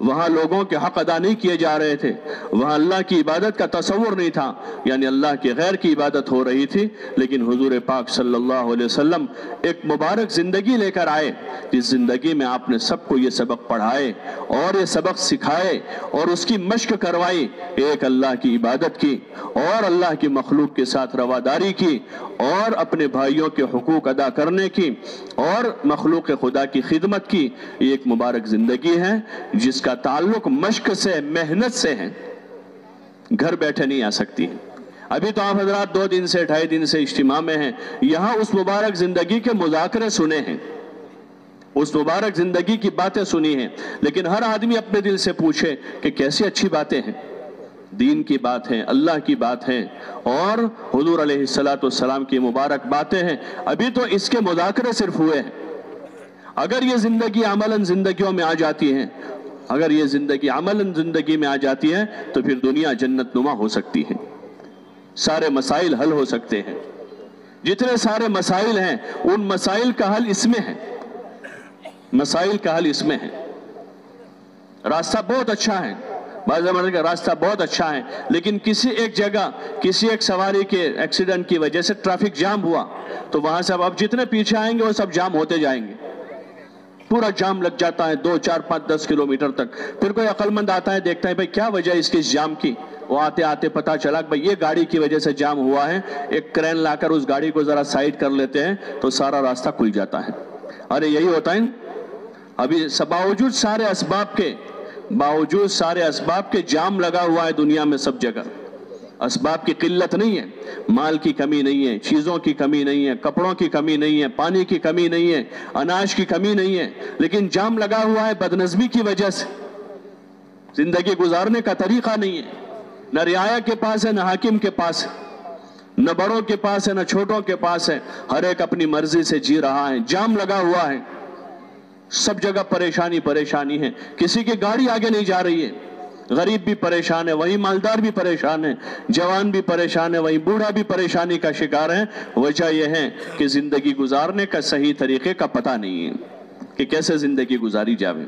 وہاں لوگوں کے حق ادا نہیں کیے جا رہے تھے، وہاں اللہ کی عبادت کا تصور نہیں تھا، یعنی اللہ کے غیر کی عبادت ہو رہی تھی۔ لیکن حضور پاک صلی اللہ علیہ وسلم ایک مبارک زندگی لے کر آئے، جس زندگی میں آپ نے سب کو یہ سبق پڑھائے اور یہ سبق سکھائے اور اس کی مشق کروائی، ایک اللہ کی عبادت کی اور اللہ کی مخلوق کے ساتھ رواداری کی اور اپنے بھائیوں کے حقوق ادا کرنے کی اور مخلوق خدا کی خدمت کی۔ یہ ایک مبارک زندگی ہے جس کا تعلق مشق سے، محنت سے ہے، گھر بیٹھے نہیں آ سکتی ہے۔ ابھی تو آپ حضرات 2 دن سے 2.5 دن سے اجتماع میں ہیں، یہاں اس مبارک زندگی کے مذاکرے سنے ہیں، اس مبارک زندگی کی باتیں سنی ہیں، لیکن ہر آدمی اپنے دل سے پوچھے کہ کیسی اچھی باتیں ہیں، دین کی بات ہے، اللہ کی بات ہے اور حضور علیہ السلام کی مبارک باتیں ہیں۔ ابھی تو اس کے مذاکرے صرف ہوئے ہیں۔ اگر یہ زندگی عملاً زندگیوں میں آ جاتی ہے، اگر یہ زندگی عملاً زندگی میں آ جاتی ہے تو پھر دنیا جنت نما ہو سکتی ہے، سارے مسائل حل ہو سکتے ہیں۔ جتنے سارے مسائل ہیں ان مسائل کا حل اس میں ہے، مسائل کا حل اس میں ہے۔ راستہ بہت اچھا ہے، بعض زمانے کا راستہ بہت اچھا ہے، لیکن کسی ایک جگہ کسی ایک سواری کے ایکسیڈنٹ کی وجہ سے ٹریفک جام ہوا تو وہاں سے اب جتنے پیچھے آئیں گے وہ سب جام ہوتے جائیں گے، پورا جام لگ جاتا ہے 2, 4, 5, 10 کلومیٹر تک۔ پھر کوئی عقل مند آتا ہے، دیکھتا ہے بھئی کیا وجہ اس کی جام کی، وہ آتے آتے پتا چلا کہ بھئی یہ گاڑی کی وجہ سے جام ہوا ہے، ایک کرین لا کر اس گاڑی کو ذرا سائیڈ کر لیتے ہیں تو سارا راستہ کھل جاتا ہے۔ ارے یہی ہوتا ہے ابھی باوجود سارے اسباب کے جام لگا ہوا ہے دنیا میں سب جگہ۔ اسباب کی قلت نہیں ہے، مال کی کمی نہیں ہے، چیزوں کی کمی نہیں ہے، کپڑوں کی کمی نہیں ہے، پانی کی کمی نہیں ہے، اناج کی کمی نہیں ہے، لیکن جام لگا ہوا ہے بدنظمی کی وجہ سے۔ زندگی گزارنے کا طریقہ نہیں ہے، نہ رعایا کے پاس ہے نہ حاکم کے پاس ہے، نہ بڑوں کے پاس ہے نہ چھوٹوں کے پاس ہے، ہر ایک اپنی مرضی سے جی رہا ہے، جام لگا ہوا ہے، سب جگہ پریشانی ہے، کسی کی گاڑی آگے نہیں جا رہی ہے، غریب بھی پریشان ہے، وہیں مالدار بھی پریشان ہے، جوان بھی پریشان ہے، وہیں بوڑھا بھی پریشانی کا شکار ہے۔ وجہ یہ ہے کہ زندگی گزارنے کا صحیح طریقے کا پتہ نہیں ہے کہ کیسے زندگی گزاری جاوے،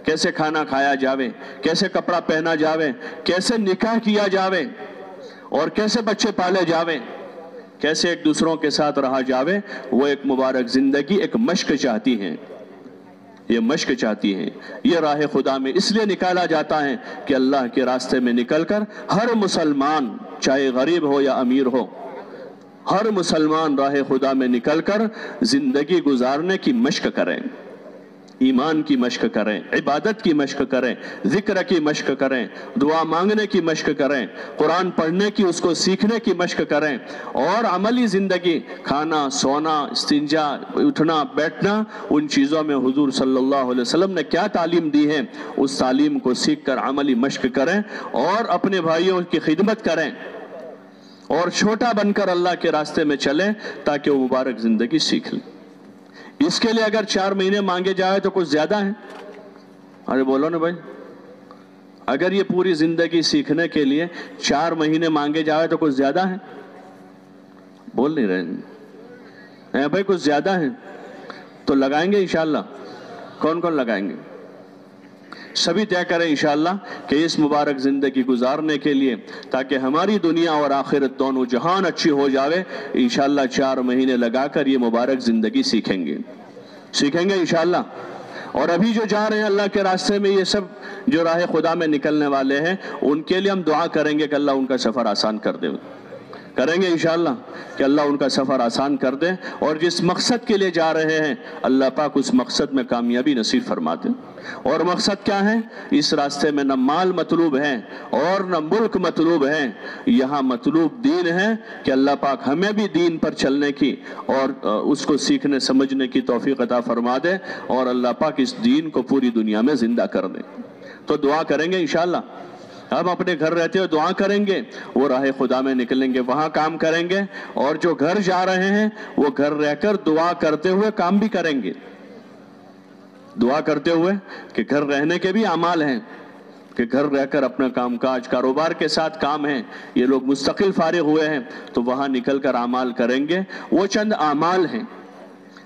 کیسے کھانا کھایا جاوے، کیسے کپڑا پہنا جاوے، کیسے نکاح کیا جاوے اور کیسے بچے پالے جاوے، کیسے ایک دوسروں کے ساتھ رہا جاوے۔ وہ ایک مبارک زندگی ایک مشق چاہتی ہے، یہ مشق چاہتی ہے۔ یہ راہ خدا میں اس لیے نکالا جاتا ہے کہ اللہ کے راستے میں نکل کر ہر مسلمان چاہے غریب ہو یا امیر ہو، ہر مسلمان راہ خدا میں نکل کر زندگی گزارنے کی مشق کریں، ایمان کی مشق کریں، عبادت کی مشق کریں، ذکر کی مشق کریں، دعا مانگنے کی مشق کریں، قرآن پڑھنے کی، اس کو سیکھنے کی مشق کریں، اور عملی زندگی کھانا، سونا، استنجا، اٹھنا بیٹھنا، ان چیزوں میں حضور صلی اللہ علیہ وسلم نے کیا تعلیم دی ہے اس تعلیم کو سیکھ کر عملی مشق کریں اور اپنے بھائیوں کی خدمت کریں اور چھوٹا بن کر اللہ کے راستے میں چلیں تاکہ وہ مبارک زندگی سیکھ لیں۔ اس کے لیے اگر 4 مہینے مانگے جائے تو کچھ زیادہ ہیں؟ ارے بولو نا بھائی، اگر یہ پوری زندگی سیکھنے کے لیے 4 مہینے مانگے جائے تو کچھ زیادہ ہیں؟ بول نہیں رہے بھائی، کچھ زیادہ ہیں تو لگائیں گے انشاءاللہ۔ کون کون لگائیں گے؟ سبھی طے کریں انشاءاللہ کہ اس مبارک زندگی گزارنے کے لیے تاکہ ہماری دنیا اور آخرت دونوں جہان اچھی ہو جاوے، انشاءاللہ 4 مہینے لگا کر یہ مبارک زندگی سیکھیں گے انشاءاللہ۔ اور ابھی جو جا رہے ہیں اللہ کے راستے میں، یہ سب جو راہ خدا میں نکلنے والے ہیں، ان کے لیے ہم دعا کریں گے کہ اللہ ان کا سفر آسان کر دے، کریں گے انشاءاللہ کہ اللہ ان کا سفر آسان کر دے، اور جس مقصد کے لیے جا رہے ہیں اللہ پاک اس مقصد میں کامیابی نصیب فرما دے۔ اور مقصد کیا ہے؟ اس راستے میں نہ مال مطلوب ہے اور نہ ملک مطلوب ہے، یہاں مطلوب دین ہے کہ اللہ پاک ہمیں بھی دین پر چلنے کی اور اس کو سیکھنے سمجھنے کی توفیق عطا فرما دے، اور اللہ پاک اس دین کو پوری دنیا میں زندہ کر دے۔ تو دعا کریں گے انشاءاللہ، ہم اپنے گھر رہتے ہوئے دعا کریں گے، وہ راہ خدا میں نکلیں گے، وہاں کام کریں گے، اور جو گھر جا رہے ہیں وہ گھر رہ کر دعا کرتے ہوئے کام بھی کریں گے، دعا کرتے ہوئے کہ گھر رہنے کے بھی اعمال ہیں کہ گھر رہ کر اپنا کام کاج کاروبار کے ساتھ کام ہے، یہ لوگ مستقل فارغ ہوئے ہیں تو وہاں نکل کر اعمال کریں گے۔ وہ چند اعمال ہیں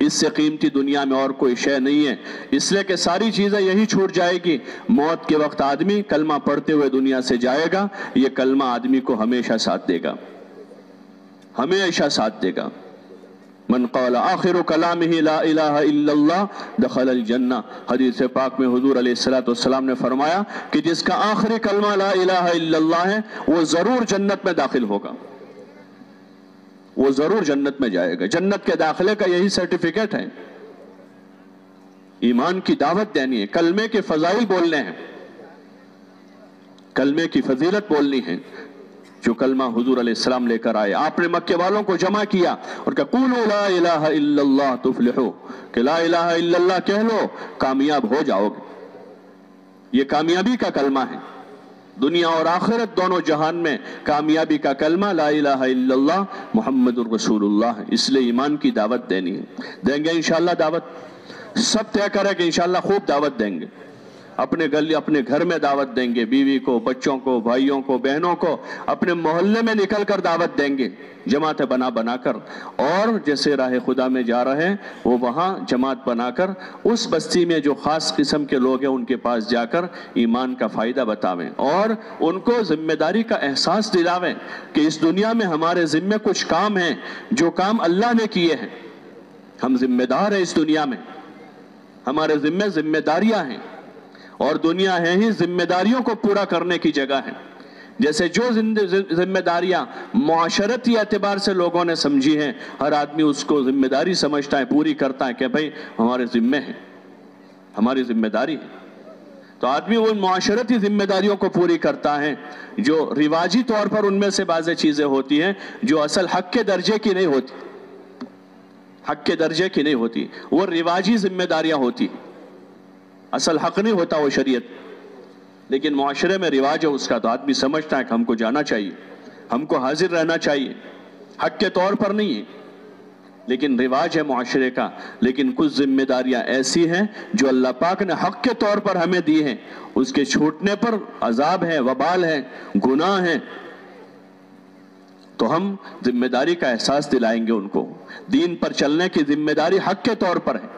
اس سے قیمتی دنیا میں اور کوئی شے نہیں ہے، اس لیے کہ ساری چیزیں یہی چھوٹ جائے گی۔ موت کے وقت آدمی کلمہ پڑھتے ہوئے دنیا سے جائے گا، یہ کلمہ آدمی کو ہمیشہ ساتھ دے گا، ہمیشہ ساتھ دے گا۔ من قال آخر کلامہ لا الہ الا اللہ دخل الجنہ، حدیث پاک میں حضور علیہ السلام نے فرمایا کہ جس کا آخری کلمہ لا الہ الا اللہ ہے وہ ضرور جنت میں داخل ہوگا، وہ ضرور جنت میں جائے گا۔ جنت کے داخلے کا یہی سرٹیفکیٹ ہے، ایمان کی دعوت دینی ہے، کلمے کے فضائل بولنے ہیں، کلمے کی فضیلت بولنی ہے۔ جو کلمہ حضور علیہ السلام لے کر آئے، آپ نے مکے والوں کو جمع کیا اور کہا قولوا لا الہ الا اللہ تفلحوا، کہ لا الہ الا اللہ کہہ لو کامیاب ہو جاؤ گے۔ یہ کامیابی کا کلمہ ہے، دنیا اور آخرت دونوں جہان میں کامیابی کا کلمہ لا الہ الا اللہ محمد الرسول اللہ ہے۔ اس لیے ایمان کی دعوت دینی ہے، دیں گے انشاءاللہ دعوت، سب طے کرے کہ انشاءاللہ خوب دعوت دیں گے، اپنے گھر میں دعوت دیں گے، بیوی کو، بچوں کو، بھائیوں کو، بہنوں کو، اپنے محلے میں نکل کر دعوت دیں گے، جماعتیں بنا کر، اور جیسے راہ خدا میں جا رہے ہیں وہ وہاں جماعت بنا کر اس بستی میں جو خاص قسم کے لوگ ہیں ان کے پاس جا کر ایمان کا فائدہ بتاویں اور ان کو ذمہ داری کا احساس دلاویں کہ اس دنیا میں ہمارے ذمے کچھ کام ہیں جو کام اللہ نے کیے ہیں، ہم ذمہ دار ہیں اس دنیا میں، ہمارے ذمہ داریاں ہیں، اور دنیا ہے ہی ذمہ داریوں کو پورا کرنے کی جگہ ہے۔ جیسے جو ذمہ داریاں معاشرتی اعتبار سے لوگوں نے سمجھی ہیں، ہر آدمی اس کو ذمہ داری سمجھتا ہے، پوری کرتا ہے کہ بھئی ہمارے ذمہ ہے، ہماری ذمہ داری ہے، تو آدمی ان معاشرتی ذمہ داریوں کو پوری کرتا ہے جو رواجی طور پر ان میں سے بعض چیزیں ہوتی ہیں جو اصل حق کے درجے کی نہیں ہوتی، حق کے درجے کی نہیں ہوتی، وہ رواجی ذمہ داریاں ہوتی، اصل حق نہیں ہوتا وہ شریعت، لیکن معاشرے میں رواج ہے اس کا، تو آدمی سمجھتا ہے کہ ہم کو جانا چاہیے، ہم کو حاضر رہنا چاہیے، حق کے طور پر نہیں ہے لیکن رواج ہے معاشرے کا۔ لیکن کچھ ذمہ داریاں ایسی ہیں جو اللہ پاک نے حق کے طور پر ہمیں دی ہیں، اس کے چھوٹنے پر عذاب ہے، وبال ہے، گناہ ہے، تو ہم ذمہ داری کا احساس دلائیں گے ان کو۔ دین پر چلنے کی ذمہ داری حق کے طور پر ہے،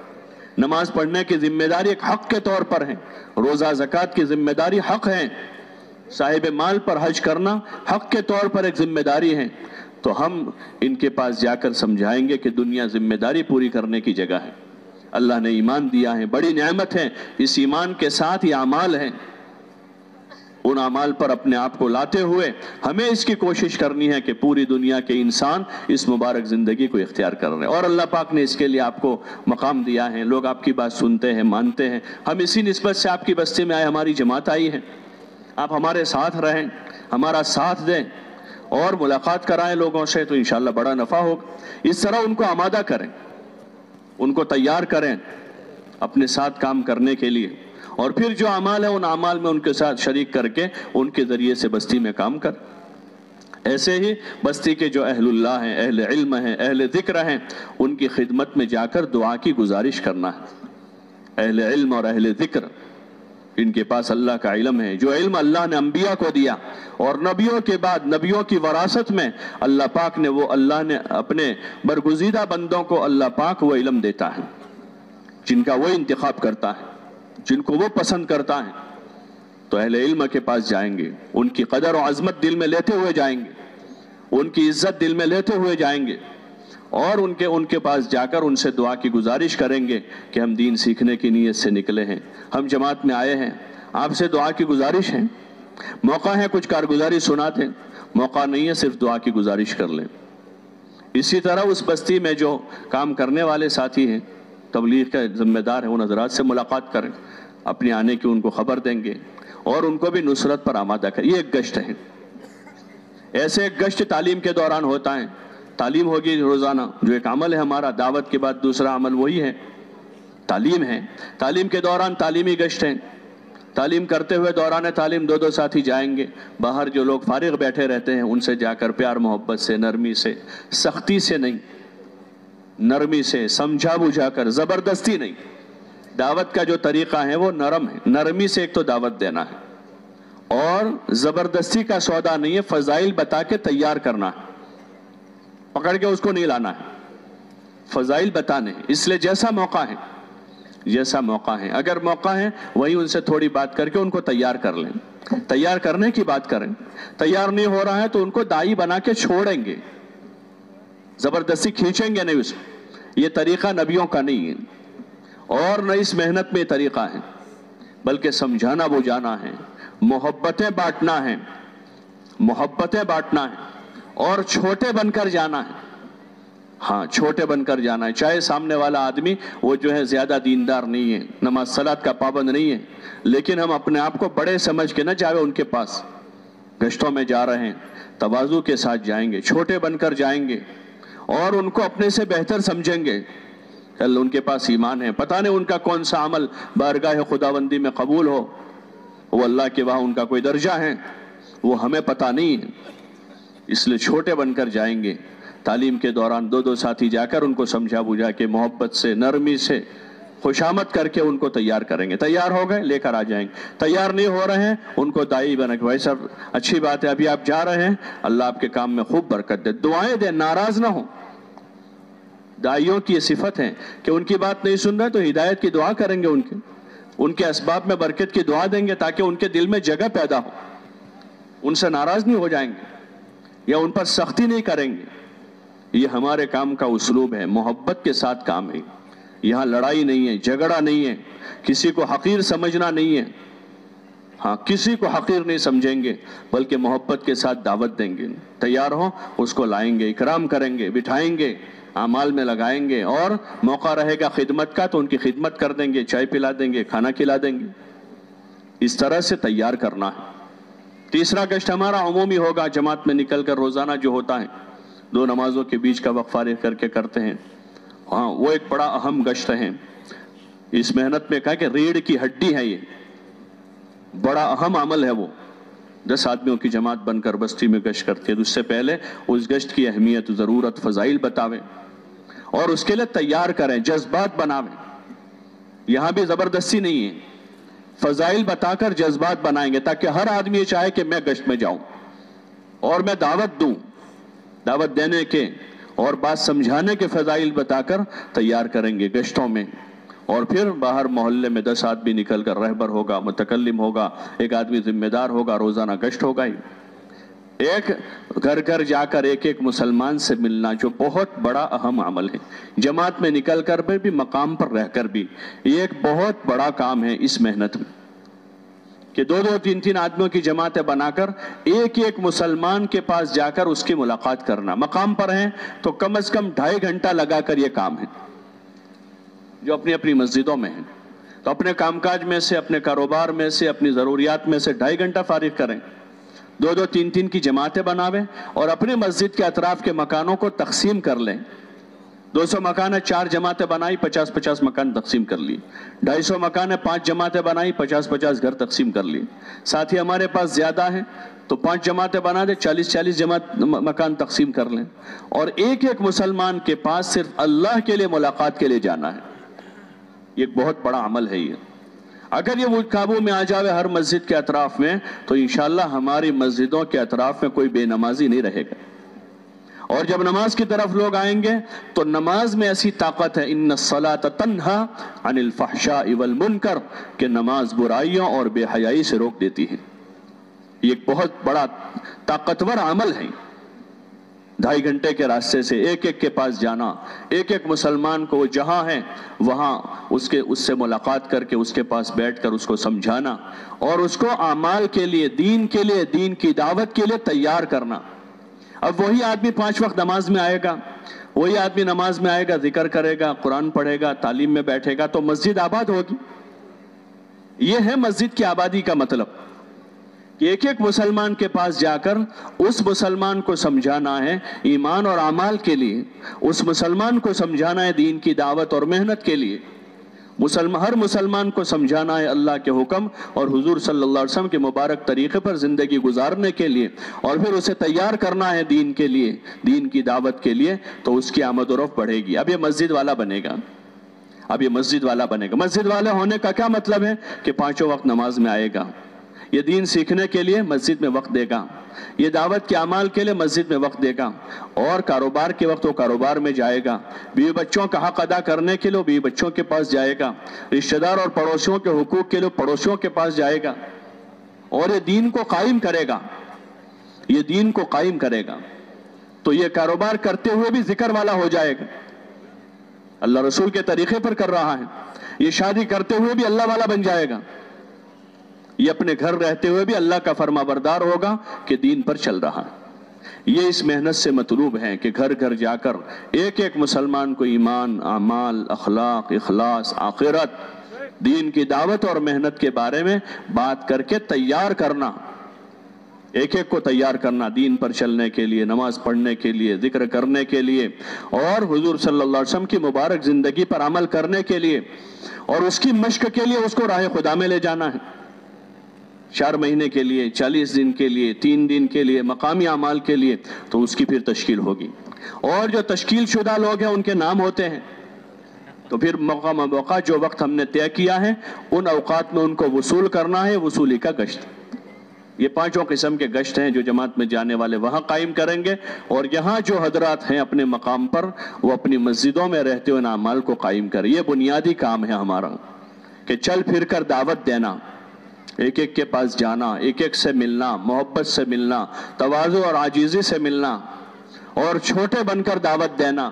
نماز پڑھنے کی ذمہ داری ایک حق کے طور پر ہے، روزہ زکوٰۃ کی ذمہ داری حق ہے، صاحب مال پر حج کرنا حق کے طور پر ایک ذمہ داری ہے، تو ہم ان کے پاس جا کر سمجھائیں گے کہ دنیا ذمہ داری پوری کرنے کی جگہ ہے، اللہ نے ایمان دیا ہے، بڑی نعمت ہے، اس ایمان کے ساتھ یہ اعمال ہیں، ان اعمال پر اپنے آپ کو لاتے ہوئے ہمیں اس کی کوشش کرنی ہے کہ پوری دنیا کے انسان اس مبارک زندگی کو اختیار کر رہے ہیں، اور اللہ پاک نے اس کے لیے آپ کو مقام دیا ہے، لوگ آپ کی بات سنتے ہیں، مانتے ہیں، ہم اسی نسبت سے آپ کی بستی میں آئے، ہماری جماعت آئی ہے، آپ ہمارے ساتھ رہیں، ہمارا ساتھ دیں اور ملاقات کرائیں لوگوں سے، تو انشاءاللہ بڑا نفع ہوگا۔ اس طرح ان کو آمادہ کریں، ان کو تیار کریں اپنے ساتھ کام کرنے کے لیے، اور پھر جو اعمال ہیں ان اعمال میں ان کے ساتھ شریک کر کے ان کے ذریعے سے بستی میں کام کر۔ ایسے ہی بستی کے جو اہل اللہ ہیں، اہل علم ہیں، اہل ذکر ہیں، ان کی خدمت میں جا کر دعا کی گزارش کرنا ہے۔ اہل علم اور اہل ذکر، ان کے پاس اللہ کا علم ہے، جو علم اللہ نے انبیاء کو دیا، اور نبیوں کے بعد نبیوں کی وراثت میں اللہ پاک نے اللہ نے اپنے برگزیدہ بندوں کو اللہ پاک وہ علم دیتا ہے جن کا وہ انتخاب کرتا ہے، جن کو وہ پسند کرتا ہے، تو اہل علم کے پاس جائیں گے، ان کی قدر و عظمت دل میں لیتے ہوئے جائیں گے، ان کی عزت دل میں لیتے ہوئے جائیں گے، اور ان کے پاس جا کر ان سے دعا کی گزارش کریں گے کہ ہم دین سیکھنے کی نیت سے نکلے ہیں، ہم جماعت میں آئے ہیں، آپ سے دعا کی گزارش ہے، موقع ہے کچھ کارگزاری سنا دیں، موقع نہیں ہے صرف دعا کی گزارش کر لیں۔ اسی طرح اس بستی میں جو کام کرنے والے ساتھی ہیں، تبلیغ کا ذمہ دار ہیں، ان حضرات سے ملاقات کریں، اپنے آنے کی ان کو خبر دیں گے اور ان کو بھی نصرت پر آمادہ کریں۔ یہ ایک گشت ہے، ایسے ایک گشت تعلیم کے دوران ہوتا ہے، تعلیم ہوگی روزانہ، جو ایک عمل ہے ہمارا، دعوت کے بعد دوسرا عمل وہی ہے، تعلیم ہے، تعلیم کے دوران تعلیمی گشت ہے، تعلیم کرتے ہوئے دوران تعلیم دو ساتھی جائیں گے، باہر جو لوگ فارغ بیٹھے رہتے ہیں ان سے جا کر پیار محبت سے، نرمی سے، سختی سے نہیں، نرمی سے، سمجھا بجھا کر، زبردستی نہیں، دعوت کا جو طریقہ ہے وہ نرم ہے، نرمی سے ایک تو دعوت دینا ہے، اور زبردستی کا سودا نہیں ہے، فضائل بتا کے تیار کرنا ہے، پکڑ کے اس کو نہیں لانا ہے، فضائل بتانے ہیں، اس لیے جیسا موقع ہے اگر موقع ہے وہیں ان سے تھوڑی بات کر کے ان کو تیار کر لیں، تیار کرنے کی بات کریں۔ تیار نہیں ہو رہا ہے تو ان کو دائی بنا کے چھوڑیں گے، زبردستی کھینچیں گے نہیں اس میں۔ یہ طریقہ نبیوں کا نہیں ہے، اور نہ اس محنت میں طریقہ ہے، بلکہ سمجھانا بجھانا ہے، محبتیں بانٹنا ہے اور چھوٹے بن کر جانا ہے۔ ہاں، چھوٹے بن کر جانا ہے، چاہے سامنے والا آدمی وہ جو ہے زیادہ دیندار نہیں ہے، نماز صلاۃ کا پابند نہیں ہے، لیکن ہم اپنے آپ کو بڑے سمجھ کے نہ جاوے ان کے پاس۔ گشتوں میں جا رہے ہیں، تواضع کے ساتھ جائیں گے، چھوٹے بن کر جائیں گے اور ان کو اپنے سے بہتر سمجھیں گے۔ کل ان کے پاس ایمان ہے، پتہ نہیں ان کا کون سا عمل بارگاہ خداوندی میں قبول ہو، وہ اللہ کے وہاں ان کا کوئی درجہ ہے، وہ ہمیں پتہ نہیں ہے۔ اس لیے چھوٹے بن کر جائیں گے۔ تعلیم کے دوران دو ساتھی جا کر ان کو سمجھا بجھا کے محبت سے، نرمی سے، خوشامد کر کے ان کو تیار کریں گے۔ تیار ہو گئے لے کر آ جائیں گے، تیار نہیں ہو رہے ہیں ان کو دائی بنا کے، بھائی صاحب اچھی بات ہے ابھی آپ جا رہے ہیں، اللہ آپ کے کام میں خوب برکت دے، دعائیں دیں، ناراض نہ ہوں۔ دائیوں کی یہ صفت ہے کہ ان کی بات نہیں سن رہے تو ہدایت کی دعا کریں گے، ان کے اسباب میں برکت کی دعا دیں گے تاکہ ان کے دل میں جگہ پیدا ہو، ان سے ناراض نہیں ہو جائیں گے یا ان پر سختی نہیں کریں گے۔ یہ ہمارے کام کا اسلوب ہے، محبت کے ساتھ کام ہے، یہاں لڑائی نہیں ہے، جھگڑا نہیں ہے، کسی کو حقیر سمجھنا نہیں ہے۔ ہاں، کسی کو حقیر نہیں سمجھیں گے بلکہ محبت کے ساتھ دعوت دیں گے، تیار ہو اس کو لائیں گے، اکرام کریں گے، بٹھائیں گے، اعمال میں لگائیں گے، اور موقع رہے گا خدمت کا تو ان کی خدمت کر دیں گے، چائے پلا دیں گے، کھانا کھلا دیں گے۔ اس طرح سے تیار کرنا ہے۔ تیسرا گشت ہمارا عمومی ہوگا، جماعت میں نکل کر روزانہ جو ہوتا ہے، دو نمازوں کے بیچ کا وقت فارغ کر کے کرتے ہیں۔ ہاں، وہ ایک بڑا اہم گشت ہے۔ اس محنت میں کہا کہ ریڑھ کی ہڈی ہے، یہ بڑا اہم عمل ہے۔ وہ 10 آدمیوں کی جماعت بن کر بستی میں گشت کرتی ہے، تو اس سے پہلے اس گشت کی اہمیت، ضرورت، فضائل بتاویں اور اس کے لیے تیار کریں، جذبات بناویں۔ یہاں بھی زبردستی نہیں ہے، فضائل بتا کر جذبات بنائیں گے تاکہ ہر آدمی یہ چاہے کہ میں گشت میں جاؤں اور میں دعوت دوں۔ دعوت دینے کے اور بات سمجھانے کے فضائل بتا کر تیار کریں گے گشتوں میں، اور پھر باہر محلے میں 10 آدمی نکل کر رہبر ہوگا، متکلم ہوگا، ایک آدمی ذمہ دار ہوگا، روزانہ گشت ہوگا ہی۔ ایک گھر گھر جا کر ایک مسلمان سے ملنا جو بہت بڑا اہم عمل ہے، جماعت میں نکل کر بھی، مقام پر رہ کر بھی، یہ ایک بہت بڑا کام ہے اس محنت میں، کہ 2 3 آدمیوں کی جماعتیں بنا کر ایک مسلمان کے پاس جا کر اس کی ملاقات کرنا۔ مقام پر ہیں تو کم از کم 2.5 گھنٹہ لگا کر یہ کام ہے، جو اپنی اپنی مسجدوں میں ہیں تو اپنے کام کاج میں سے، اپنے کاروبار میں سے، اپنی ضروریات میں سے 2.5 گھنٹہ فارغ کریں، 2 3 کی جماعتیں بناویں اور اپنے مسجد کے اطراف کے مکانوں کو تقسیم کر لیں۔ 200 مکان ہے، 4 جماعتیں بنائی، 50 مکان تقسیم کر لی۔ 250 مکان ہے، 5 جماعتیں بنائی، 50 گھر تقسیم کر لی۔ ساتھی ہمارے پاس زیادہ ہیں تو 5 جماعتیں بنا دیں، 40 مکان تقسیم کر لیں، اور ایک مسلمان کے پاس صرف اللہ کے لیے ملاقات کے لیے جانا ہے۔ یہ ایک بہت بڑا عمل ہے۔ یہ اگر یہ قابو میں آ جاوے ہر مسجد کے اطراف میں تو انشاءاللہ ہماری مسجدوں کے اطراف میں کوئی بے نمازی نہیں رہے گا، اور جب نماز کی طرف لوگ آئیں گے تو نماز میں ایسی طاقت ہے، ان الصلاۃ تنہا عن الفحشاء والمنکر، کہ نماز برائیوں اور بے حیائی سے روک دیتی ہے۔ یہ ایک بہت بڑا طاقتور عمل ہے۔ 2.5 گھنٹے کے راستے سے ایک کے پاس جانا، ایک مسلمان کو وہ جہاں ہے وہاں اس سے ملاقات کر کے اس کے پاس بیٹھ کر اس کو سمجھانا اور اس کو اعمال کے لیے، دین کی دعوت کے لیے تیار کرنا۔ اب وہی آدمی 5 وقت نماز میں آئے گا، وہی آدمی نماز میں آئے گا، ذکر کرے گا، قرآن پڑھے گا، تعلیم میں بیٹھے گا تو مسجد آباد ہوگی۔ یہ ہے مسجد کی آبادی کا مطلب، کہ ایک مسلمان کے پاس جا کر اس مسلمان کو سمجھانا ہے ایمان اور اعمال کے لیے، اس مسلمان کو سمجھانا ہے دین کی دعوت اور محنت کے لیے، ہر مسلمان کو سمجھانا ہے اللہ کے حکم اور حضور صلی اللہ علیہ وسلم کے مبارک طریقے پر زندگی گزارنے کے لیے، اور پھر اسے تیار کرنا ہے دین کے لیے، دین کی دعوت کے لیے، تو اس کی آمد و رفت بڑھے گی۔ اب یہ مسجد والا بنے گا، مسجد والا ہونے کا کیا مطلب ہے کہ 5 وقت نماز میں آئے گا، یہ دین سیکھنے کے لیے مسجد میں وقت دے گا، یہ دعوت کے اعمال کے لیے مسجد میں وقت دے گا، اور کاروبار کے وقت وہ کاروبار میں جائے گا، بیوی بچوں کا حق ادا کرنے کے لیے بیوی بچوں کے پاس جائے گا، رشتہ دار اور پڑوسیوں کے حقوق کے لیے پڑوسیوں کے پاس جائے گا، اور یہ دین کو قائم کرے گا، یہ دین کو قائم کرے گا۔ تو یہ کاروبار کرتے ہوئے بھی ذکر والا ہو جائے گا، اللہ رسول کے طریقے پر کر رہا ہے۔ یہ شادی کرتے ہوئے بھی اللہ والا بن جائے گا، یہ اپنے گھر رہتے ہوئے بھی اللہ کا فرما بردار ہوگا کہ دین پر چل رہا ہے۔ یہ اس محنت سے مطلوب ہے کہ گھر گھر جا کر ایک ایک مسلمان کو ایمان، اعمال، اخلاق، اخلاص، آخرت، دین کی دعوت اور محنت کے بارے میں بات کر کے تیار کرنا، ایک ایک کو تیار کرنا دین پر چلنے کے لیے، نماز پڑھنے کے لیے، ذکر کرنے کے لیے، اور حضور صلی اللہ علیہ وسلم کی مبارک زندگی پر عمل کرنے کے لیے، اور اس کی مشق کے لیے اس کو راہ خدا میں لے جانا ہے۔ 4 مہینے کے لیے، 40 دن کے لیے، 3 دن کے لیے، مقامی اعمال کے لیے، تو اس کی پھر تشکیل ہوگی، اور جو تشکیل شدہ لوگ ہیں ان کے نام ہوتے ہیں، تو پھر موقع جو وقت ہم نے طے کیا ہے ان اوقات میں ان کو وصول کرنا ہے، وصولی کا گشت۔ یہ 5 قسم کے گشت ہیں جو جماعت میں جانے والے وہاں قائم کریں گے، اور یہاں جو حضرات ہیں اپنے مقام پر وہ اپنی مسجدوں میں رہتے ہوئے اعمال کو قائم کریں۔ یہ بنیادی کام ہے ہمارا کہ چل پھر کر دعوت دینا، ایک ایک کے پاس جانا، ایک ایک سے ملنا، محبت سے ملنا، تواضع اور عاجزی سے ملنا، اور چھوٹے بن کر دعوت دینا،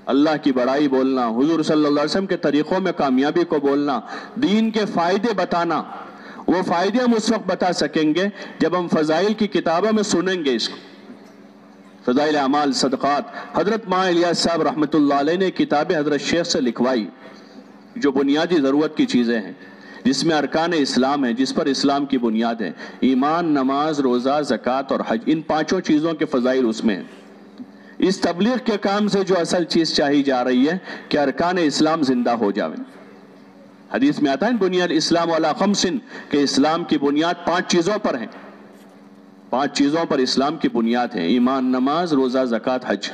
اللہ کی بڑائی بولنا، حضور صلی اللہ علیہ وسلم کے طریقوں میں کامیابی کو بولنا، دین کے فائدے بتانا۔ وہ فائدے ہم اس وقت بتا سکیں گے جب ہم فضائل کی کتابوں میں سنیں گے اس کو، فضائل اعمال، صدقات۔ حضرت ماں الیاس صاحب رحمۃ اللہ علیہ نے کتاب حضرت شیخ سے لکھوائی، جو بنیادی ضرورت کی چیزیں ہیں، جس میں ارکان اسلام ہے، جس پر اسلام کی بنیاد ہے، ایمان، نماز، روزہ، زکوٰۃ اور حج، ان 5 چیزوں کے فضائل اس میں ہیں۔ اس تبلیغ کے کام سے جو اصل چیز چاہی جا رہی ہے کہ ارکان اسلام زندہ ہو جاویں۔ حدیث میں آتا ہے بنیاد اسلام علی 5 کہ اسلام کی بنیاد 5 چیزوں پر ہے، 5 چیزوں پر اسلام کی بنیاد ہے، ایمان، نماز، روزہ، زکوٰۃ، حج،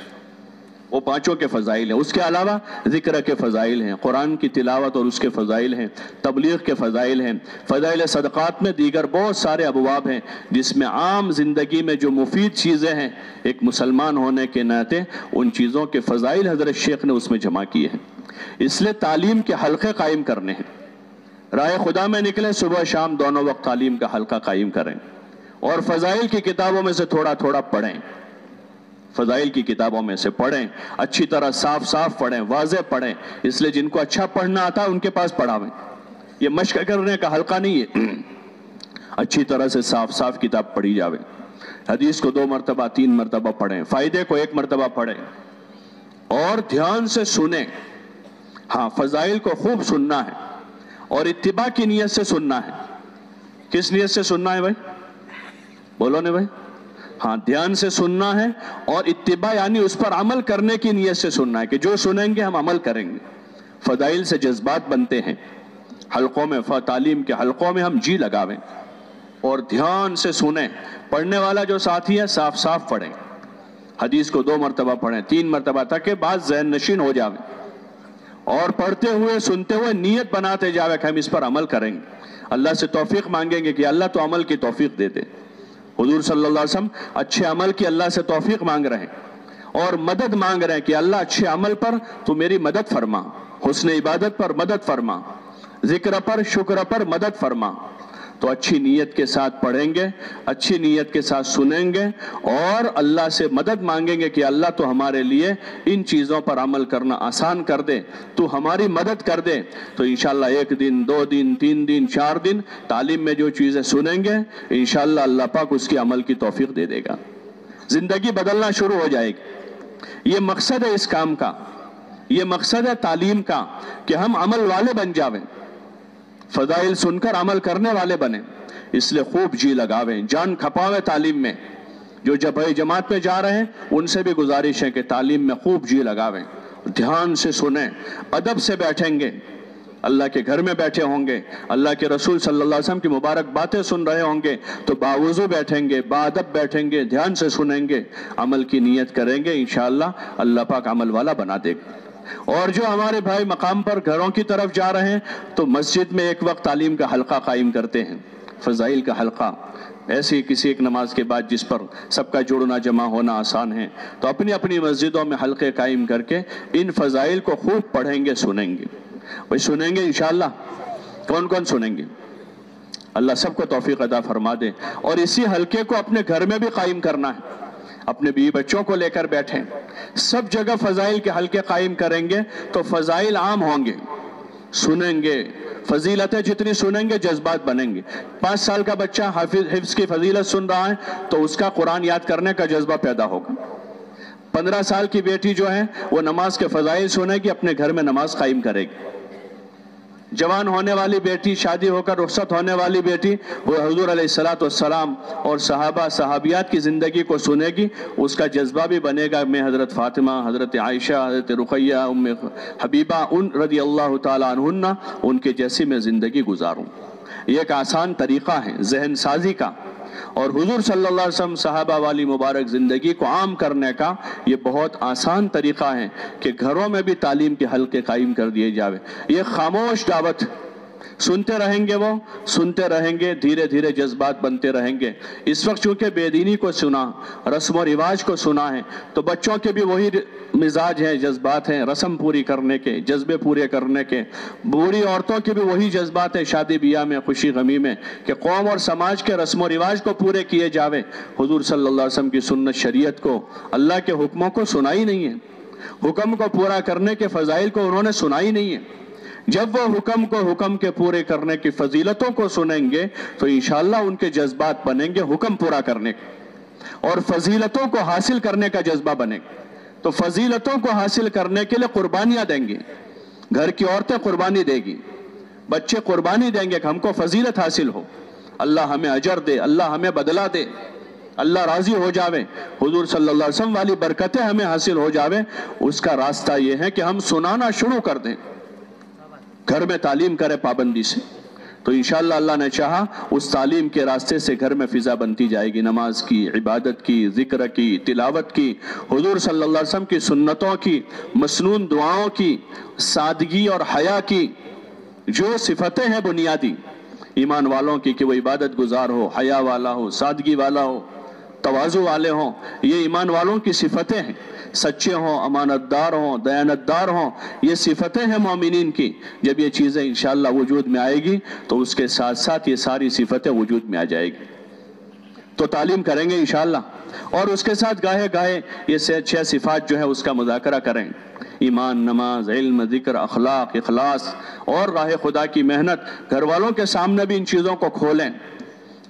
وہ 5 کے فضائل ہیں۔ اس کے علاوہ ذکر کے فضائل ہیں، قرآن کی تلاوت اور اس کے فضائل ہیں، تبلیغ کے فضائل ہیں، فضائل صدقات میں دیگر بہت سارے ابواب ہیں جس میں عام زندگی میں جو مفید چیزیں ہیں ایک مسلمان ہونے کے ناطے ان چیزوں کے فضائل حضرت شیخ نے اس میں جمع کیے ہیں۔ اس لیے تعلیم کے حلقے قائم کرنے ہیں، راہ خدا میں نکلیں، صبح شام دونوں وقت تعلیم کا حلقہ قائم کریں، اور فضائل کی کتابوں میں سے تھوڑا تھوڑا پڑھیں، فضائل کی کتابوں میں سے پڑھیں، اچھی طرح صاف صاف پڑھیں، واضح پڑھیں، اس لیے جن کو اچھا پڑھنا آتا ہے ان کے پاس پڑھاویں۔ یہ مشق کرنے کا حلقہ نہیں ہے، اچھی طرح سے صاف صاف کتاب پڑھی جاوے، حدیث کو 2 مرتبہ 3 مرتبہ پڑھیں، فائدے کو 1 مرتبہ پڑھیں، اور دھیان سے سنیں۔ ہاں، فضائل کو خوب سننا ہے اور اتباع کی نیت سے سننا ہے۔ کس نیت سے سننا ہے بھائی؟ بولو نے بھائی؟ ہاں، دھیان سے سننا ہے، اور اتباع یعنی اس پر عمل کرنے کی نیت سے سننا ہے کہ جو سنیں گے ہم عمل کریں گے۔ فضائل سے جذبات بنتے ہیں، حلقوں میں، تعلیم کے حلقوں میں ہم جی لگاویں اور دھیان سے سنیں۔ پڑھنے والا جو ساتھی ہے صاف صاف پڑھیں، حدیث کو 2 مرتبہ پڑھیں، 3 مرتبہ، تاکہ بات ذہن نشین ہو جاویں، اور پڑھتے ہوئے سنتے ہوئے نیت بناتے جاوے کہ ہم اس پر عمل کریں گے۔ اللہ سے توفیق مانگیں گے کہ اللہ تو عمل کی توفیق دے دے۔ حضور صلی اللہ علیہ وسلم اچھے عمل کی اللہ سے توفیق مانگ رہے ہیں اور مدد مانگ رہے ہیں کہ اللہ اچھے عمل پر تو میری مدد فرما، حسن عبادت پر مدد فرما، ذکر پر، شکر پر مدد فرما۔ تو اچھی نیت کے ساتھ پڑھیں گے، اچھی نیت کے ساتھ سنیں گے، اور اللہ سے مدد مانگیں گے کہ اللہ تو ہمارے لیے ان چیزوں پر عمل کرنا آسان کر دے، تو ہماری مدد کر دے۔ تو انشاءاللہ 1 دن، 2 دن، 3 دن، 4 دن تعلیم میں جو چیزیں سنیں گے انشاءاللہ اللہ پاک اس کی عمل کی توفیق دے دے گا، زندگی بدلنا شروع ہو جائے گی۔ یہ مقصد ہے اس کام کا، یہ مقصد ہے تعلیم کا کہ ہم عمل والے بن جاویں، فضائل سن کر عمل کرنے والے بنیں۔ اس لیے خوب جی لگاویں، جان کھپاویں تعلیم میں۔ جو جماعت میں جا رہے ہیں ان سے بھی گزارش ہے کہ تعلیم میں خوب جی لگاویں، دھیان سے سنیں، ادب سے بیٹھیں گے، اللہ کے گھر میں بیٹھے ہوں گے، اللہ کے رسول صلی اللہ علیہ وسلم کی مبارک باتیں سن رہے ہوں گے تو باوضو بیٹھیں گے، باادب بیٹھیں گے، دھیان سے سنیں گے، عمل کی نیت کریں گے، انشاءاللہ اللہ پاک عمل والا بنا دے گا۔ اور جو ہمارے بھائی مقام پر گھروں کی طرف جا رہے ہیں تو مسجد میں ایک وقت تعلیم کا حلقہ قائم کرتے ہیں، فضائل کا حلقہ ایسی کسی ایک نماز کے بعد جس پر سب کا جڑنا جمع ہونا آسان ہے، تو اپنی اپنی مسجدوں میں حلقے قائم کر کے ان فضائل کو خوب پڑھیں گے، سنیں گے۔ بھئی سنیں گے انشاءاللہ؟ کون کون سنیں گے؟ اللہ سب کو توفیق عطا فرما دے۔ اور اسی حلقے کو اپنے گھر میں بھی قائم کرنا ہے، اپنے بیوی بچوں کو لے کر بیٹھیں، سب جگہ فضائل کے حلقے قائم کریں گے تو فضائل عام ہوں گے، سنیں گے، فضیلتیں جتنی سنیں گے جذبات بنیں گے۔ 5 سال کا بچہ حفظ کی فضیلت سن رہا ہے تو اس کا قرآن یاد کرنے کا جذبہ پیدا ہوگا۔ 15 سال کی بیٹی جو ہے وہ نماز کے فضائل سنے گی، اپنے گھر میں نماز قائم کرے گی۔ جوان ہونے والی بیٹی، شادی ہو کر رخصت ہونے والی بیٹی، وہ حضور علیہ السلام اور صحابہ صحابیات کی زندگی کو سنے گی، اس کا جذبہ بھی بنے گا، میں حضرت فاطمہ، حضرت عائشہ، حضرت رقیہ، ام حبیبہ ان رضی اللہ تعالیٰ عنہن، ان کے جیسی میں زندگی گزاروں۔ یہ ایک آسان طریقہ ہے ذہن سازی کا، اور حضور صلی اللہ علیہ وسلم صحابہ والی مبارک زندگی کو عام کرنے کا یہ بہت آسان طریقہ ہے کہ گھروں میں بھی تعلیم کے حلقے قائم کر دیے جاوے۔ یہ خاموش دعوت، سنتے رہیں گے، وہ سنتے رہیں گے، دھیرے دھیرے جذبات بنتے رہیں گے۔ اس وقت چونکہ بے دینی کو سنا، رسم و رواج کو سنا ہے، تو بچوں کے بھی وہی مزاج ہیں، جذبات ہیں رسم پوری کرنے کے، جذبے پورے کرنے کے۔ بوڑھی عورتوں کے بھی وہی جذبات ہیں شادی بیاہ میں، خوشی غمی میں، کہ قوم اور سماج کے رسم و رواج کو پورے کیے جاوے۔ حضور صلی اللہ علیہ وسلم کی سنت شریعت کو، اللہ کے حکموں کو سنا ہی نہیں ہے، حکم کو پورا کرنے کے فضائل کو انہوں نے سنا ہی نہیں ہے۔ جب وہ حکم کے پورے کرنے کی فضیلتوں کو سنیں گے تو انشاءاللہ ان کے جذبات بنیں گے حکم پورا کرنے کے، اور فضیلتوں کو حاصل کرنے کا جذبہ بنے گا۔ تو فضیلتوں کو حاصل کرنے کے لیے قربانیاں دیں گے، گھر کی عورتیں قربانی دے گی، بچے قربانی دیں گے کہ ہم کو فضیلت حاصل ہو، اللہ ہمیں اجر دے، اللہ ہمیں بدلہ دے، اللہ راضی ہو جاوے، حضور صلی اللہ علیہ وسلم والی برکتیں ہمیں حاصل ہو جاوے۔ اس کا راستہ یہ ہے کہ ہم سنانا شروع کر دیں، گھر میں تعلیم کرے پابندی سے، تو انشاءاللہ اللہ نے چاہا اس تعلیم کے راستے سے گھر میں فضا بنتی جائے گی، نماز کی، عبادت کی، ذکر کی، تلاوت کی، حضور صلی اللہ علیہ وسلم کی سنتوں کی، مسنون دعاؤں کی، سادگی اور حیا کی، جو صفتیں ہیں بنیادی ایمان والوں کی، کہ وہ عبادت گزار ہو، حیا والا ہو، سادگی والا ہو، تواضع والے ہوں، یہ ایمان والوں کی صفتیں ہیں، سچے ہوں، امانت دار ہوں، دیانت دار ہوں، یہ صفتیں ہیں مومنین کی۔ جب یہ چیزیں انشاءاللہ وجود میں آئے گی تو اس کے ساتھ ساتھ یہ ساری صفتیں وجود میں آ جائے گی، تو تعلیم کریں گے انشاءاللہ۔ اور اس کے ساتھ گاہے گاہے یہ 6 صفات جو ہے اس کا مذاکرہ کریں، ایمان، نماز، علم، ذکر، اخلاق، اخلاص اور راہ خدا کی محنت۔ گھر والوں کے سامنے بھی ان چیزوں کو کھولیں،